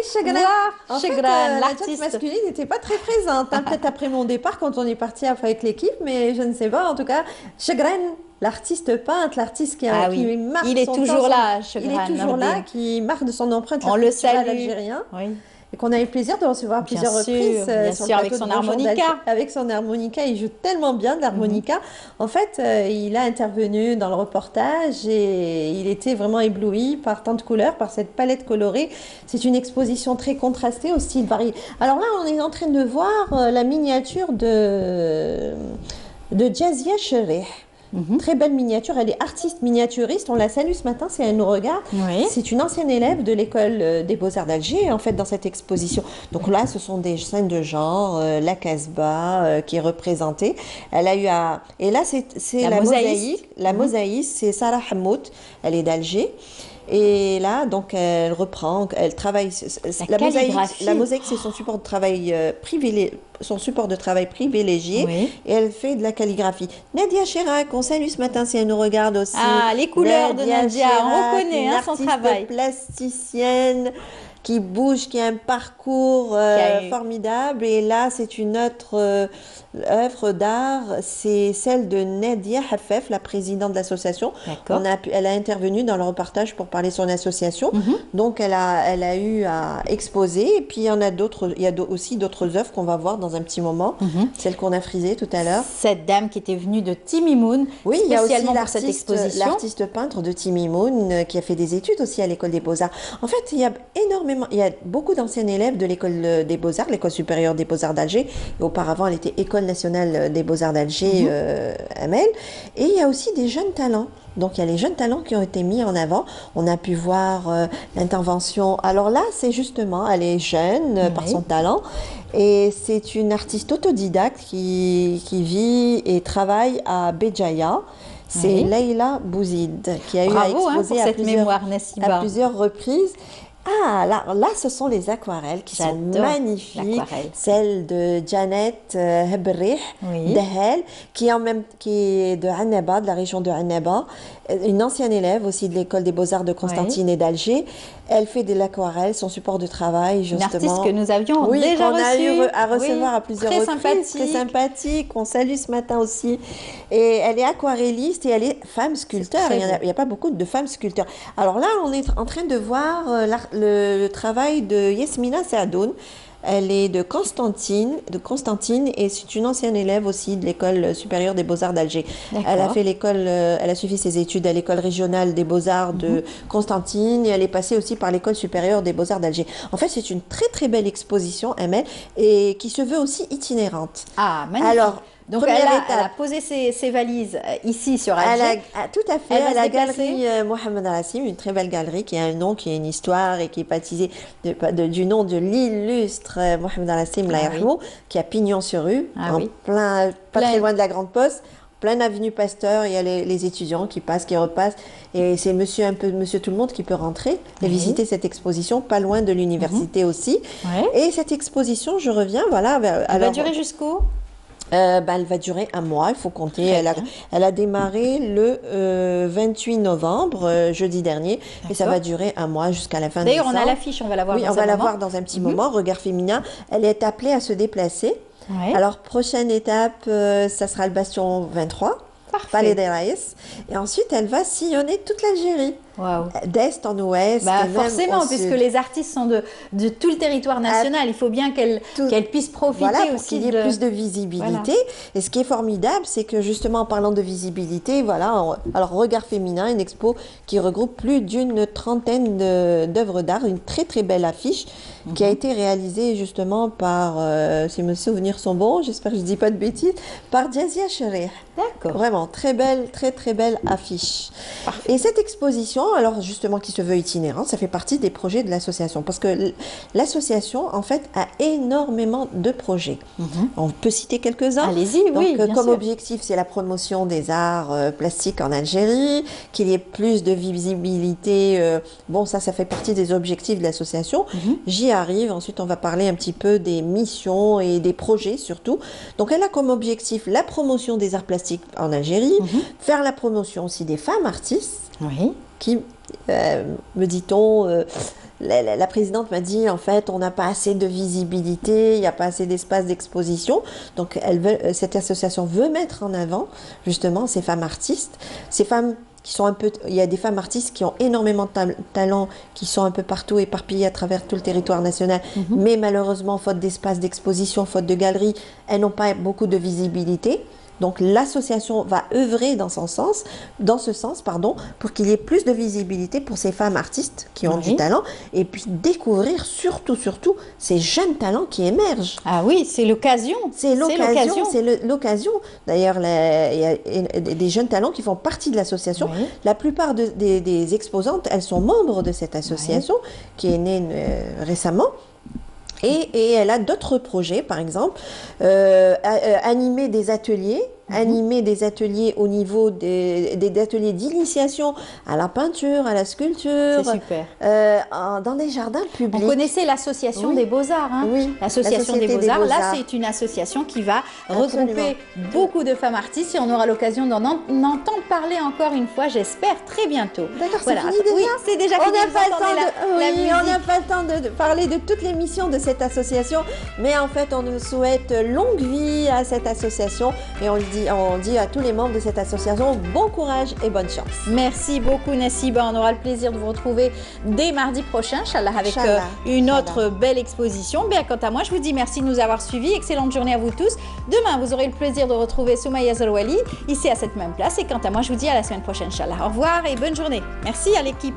Chegran, l'artiste masculine n'était pas très présente. Peut-être après mon départ quand on est parti avec l'équipe, mais je ne sais pas. En tout cas, Chegran l'artiste peintre, l'artiste qui, Ah qui oui. marque Il est son toujours temps, là, il Chegran est toujours là, Nordine. qui marque de son empreinte On le culturelle salue. algérien. Oui. Et qu'on a eu le plaisir de recevoir à Bien plusieurs sûr, reprises bien sur sûr, le avec plateau son de Bonjour harmonica. d'Alger. Avec son harmonica, il joue tellement bien de l'harmonica. En fait, il a intervenu dans le reportage et il était vraiment ébloui par tant de couleurs, par cette palette colorée. C'est une exposition très contrastée, au style varié. Alors là, on est en train de voir la miniature de Jazia Cherih. Très belle miniature, elle est artiste miniaturiste, on la salue ce matin si elle nous regarde. C'est une ancienne élève de l'école des Beaux-Arts d'Alger en fait dans cette exposition. Donc là ce sont des scènes de genre, la Casbah qui est représentée. Elle a eu à... Et là c'est la mosaïque. La mosaïque c'est Sarah Hamout, elle est d'Alger. Et là, donc, elle reprend, elle travaille. La mosaïque, c'est son support de travail privilégié. Et elle fait de la calligraphie. Nadia Chirac, on salue ce matin si elle nous regarde aussi. Ah, les couleurs de Nadia, on reconnaît son travail. Plasticienne qui bouge, qui a un parcours formidable. Et là, c'est une autre œuvre d'art, c'est celle de Nadia Hafef, la présidente de l'association. Elle a intervenu dans le reportage pour parler de son association. Donc, elle a eu à exposer. Et puis, il y en a d'autres. Il y a aussi d'autres œuvres qu'on va voir dans un petit moment. Celle qu'on a frisée tout à l'heure. Cette dame qui était venue de Timimoun, oui, il y a aussi spécialement pour cette exposition. L'artiste peintre de Timimoun qui a fait des études aussi à l'école des Beaux-Arts. En fait, il y a beaucoup d'anciens élèves de l'école des Beaux-Arts, l'école supérieure des Beaux-Arts d'Alger. Et auparavant, elle était école nationale des Beaux-Arts d'Alger, Amel. Et il y a aussi des jeunes talents. Donc, il y a les jeunes talents qui ont été mis en avant. On a pu voir l'intervention. Alors là, c'est justement, elle est jeune par son talent. Et c'est une artiste autodidacte qui vit et travaille à Béjaïa. C'est Leïla Bouzid qui a eu à exposer à plusieurs reprises. Ah, là, ce sont les aquarelles qui sont magnifiques. Celle de Janet Hebrih Dahel, qui est de Annaba, de la région de Annaba, une ancienne élève aussi de l'école des Beaux-Arts de Constantine et d'Alger. Elle fait de l'aquarelle, son support de travail, justement. Une artiste que nous avions déjà reçue. On a eu à recevoir à plusieurs reprises. Très sympathique. On salue ce matin aussi. Et elle est aquarelliste et elle est femme sculpteur. Il n'y a pas beaucoup de femmes sculpteurs. Alors là, on est en train de voir le travail de Yasmina Saadoun. Elle est de Constantine et c'est une ancienne élève aussi de l'école supérieure des Beaux-Arts d'Alger. Elle a fait elle a suivi ses études à l'école régionale des Beaux-Arts de Constantine et elle est passée aussi par l'école supérieure des Beaux-Arts d'Alger. En fait, c'est une très très belle exposition, Amel, et qui se veut aussi itinérante. Ah, magnifique. Alors, donc elle a posé ses valises ici sur Alger. Tout à fait. Elle a la galerie Mohamed Rassim, une très belle galerie qui a un nom, qui a une histoire et qui est baptisée du nom de l'illustre Mohamed Rassim Laïrmou, qui a pignon sur rue, pas très loin de la Grande Poste. Plein avenue Pasteur, il y a les étudiants qui passent, qui repassent, et c'est monsieur tout le monde qui peut rentrer et visiter cette exposition, pas loin de l'université aussi. Et cette exposition, je reviens, voilà. Elle va durer jusqu'où ? Elle va durer un mois, il faut compter. Elle a démarré le 28 novembre, jeudi dernier, et ça va durer un mois jusqu'à la fin décembre. D'ailleurs, on a l'affiche, on va la voir dans un petit moment. Regard féminin, elle est appelée à se déplacer. Alors, prochaine étape, ça sera le Bastion 23. Palais des Raïs. Et ensuite, elle va sillonner toute l'Algérie. D'est en ouest. Forcément, puisque les artistes sont de tout le territoire national. Il faut bien qu'elle puisse profiter pour qu'il y ait plus de visibilité. Et ce qui est formidable, c'est que justement, en parlant de visibilité, alors Regard féminin, une expo qui regroupe plus d'une trentaine d'œuvres d'art, une très très belle affiche qui a été réalisée justement par, si mes souvenirs sont bons, j'espère que je ne dis pas de bêtises, par Jazia Cherih. D'accord. Vraiment, très belle affiche. Et cette exposition, alors justement qui se veut itinérante, ça fait partie des projets de l'association, parce que l'association en fait a énormément de projets. On peut citer quelques-uns. Allez-y, oui, bien comme sûr. objectif, c'est la promotion des arts plastiques en Algérie, qu'il y ait plus de visibilité. Ça fait partie des objectifs de l'association. J'y arrive. Ensuite, on va parler un petit peu des missions et des projets surtout. Donc, elle a comme objectif la promotion des arts plastiques en Algérie, faire la promotion aussi des femmes artistes qui, me dit-on, la présidente m'a dit, en fait, on n'a pas assez de visibilité, il n'y a pas assez d'espace d'exposition. Donc, cette association veut mettre en avant, justement, ces femmes artistes, ces femmes qui sont il y a des femmes artistes qui ont énormément de talent, qui sont un peu partout éparpillées à travers tout le territoire national, mais malheureusement, faute d'espace d'exposition, faute de galeries, elles n'ont pas beaucoup de visibilité. Donc l'association va œuvrer dans ce sens, pour qu'il y ait plus de visibilité pour ces femmes artistes qui ont du talent, et puis découvrir surtout ces jeunes talents qui émergent. Ah oui, c'est l'occasion. C'est l'occasion. D'ailleurs, il y a des jeunes talents qui font partie de l'association. Oui. La plupart des exposantes, elles sont membres de cette association qui est née récemment. Et elle a d'autres projets, par exemple, animer des ateliers au niveau des ateliers d'initiation à la peinture, à la sculpture. C'est super. Dans des jardins publics. On connaissait l'association des Beaux-Arts. Hein. Oui, l'association des Beaux-Arts. Là, c'est une association qui va regrouper beaucoup de femmes artistes et on aura l'occasion d'en entendre parler encore une fois, j'espère, très bientôt. D'accord, voilà. C'est fini déjà. Oui, c'est déjà fini. On n'a pas le temps de parler de toutes les missions de cette association, mais en fait, on nous souhaite longue vie à cette association et on dit à tous les membres de cette association bon courage et bonne chance. Merci beaucoup Nassiba, on aura le plaisir de vous retrouver dès mardi prochain, Inch'Allah, avec une autre belle exposition. Bien, quant à moi, je vous dis merci de nous avoir suivis, excellente journée à vous tous. Demain, vous aurez le plaisir de retrouver Soumaya Zerouali ici à cette même place et quant à moi, je vous dis à la semaine prochaine, Inch'Allah. Au revoir et bonne journée. Merci à l'équipe.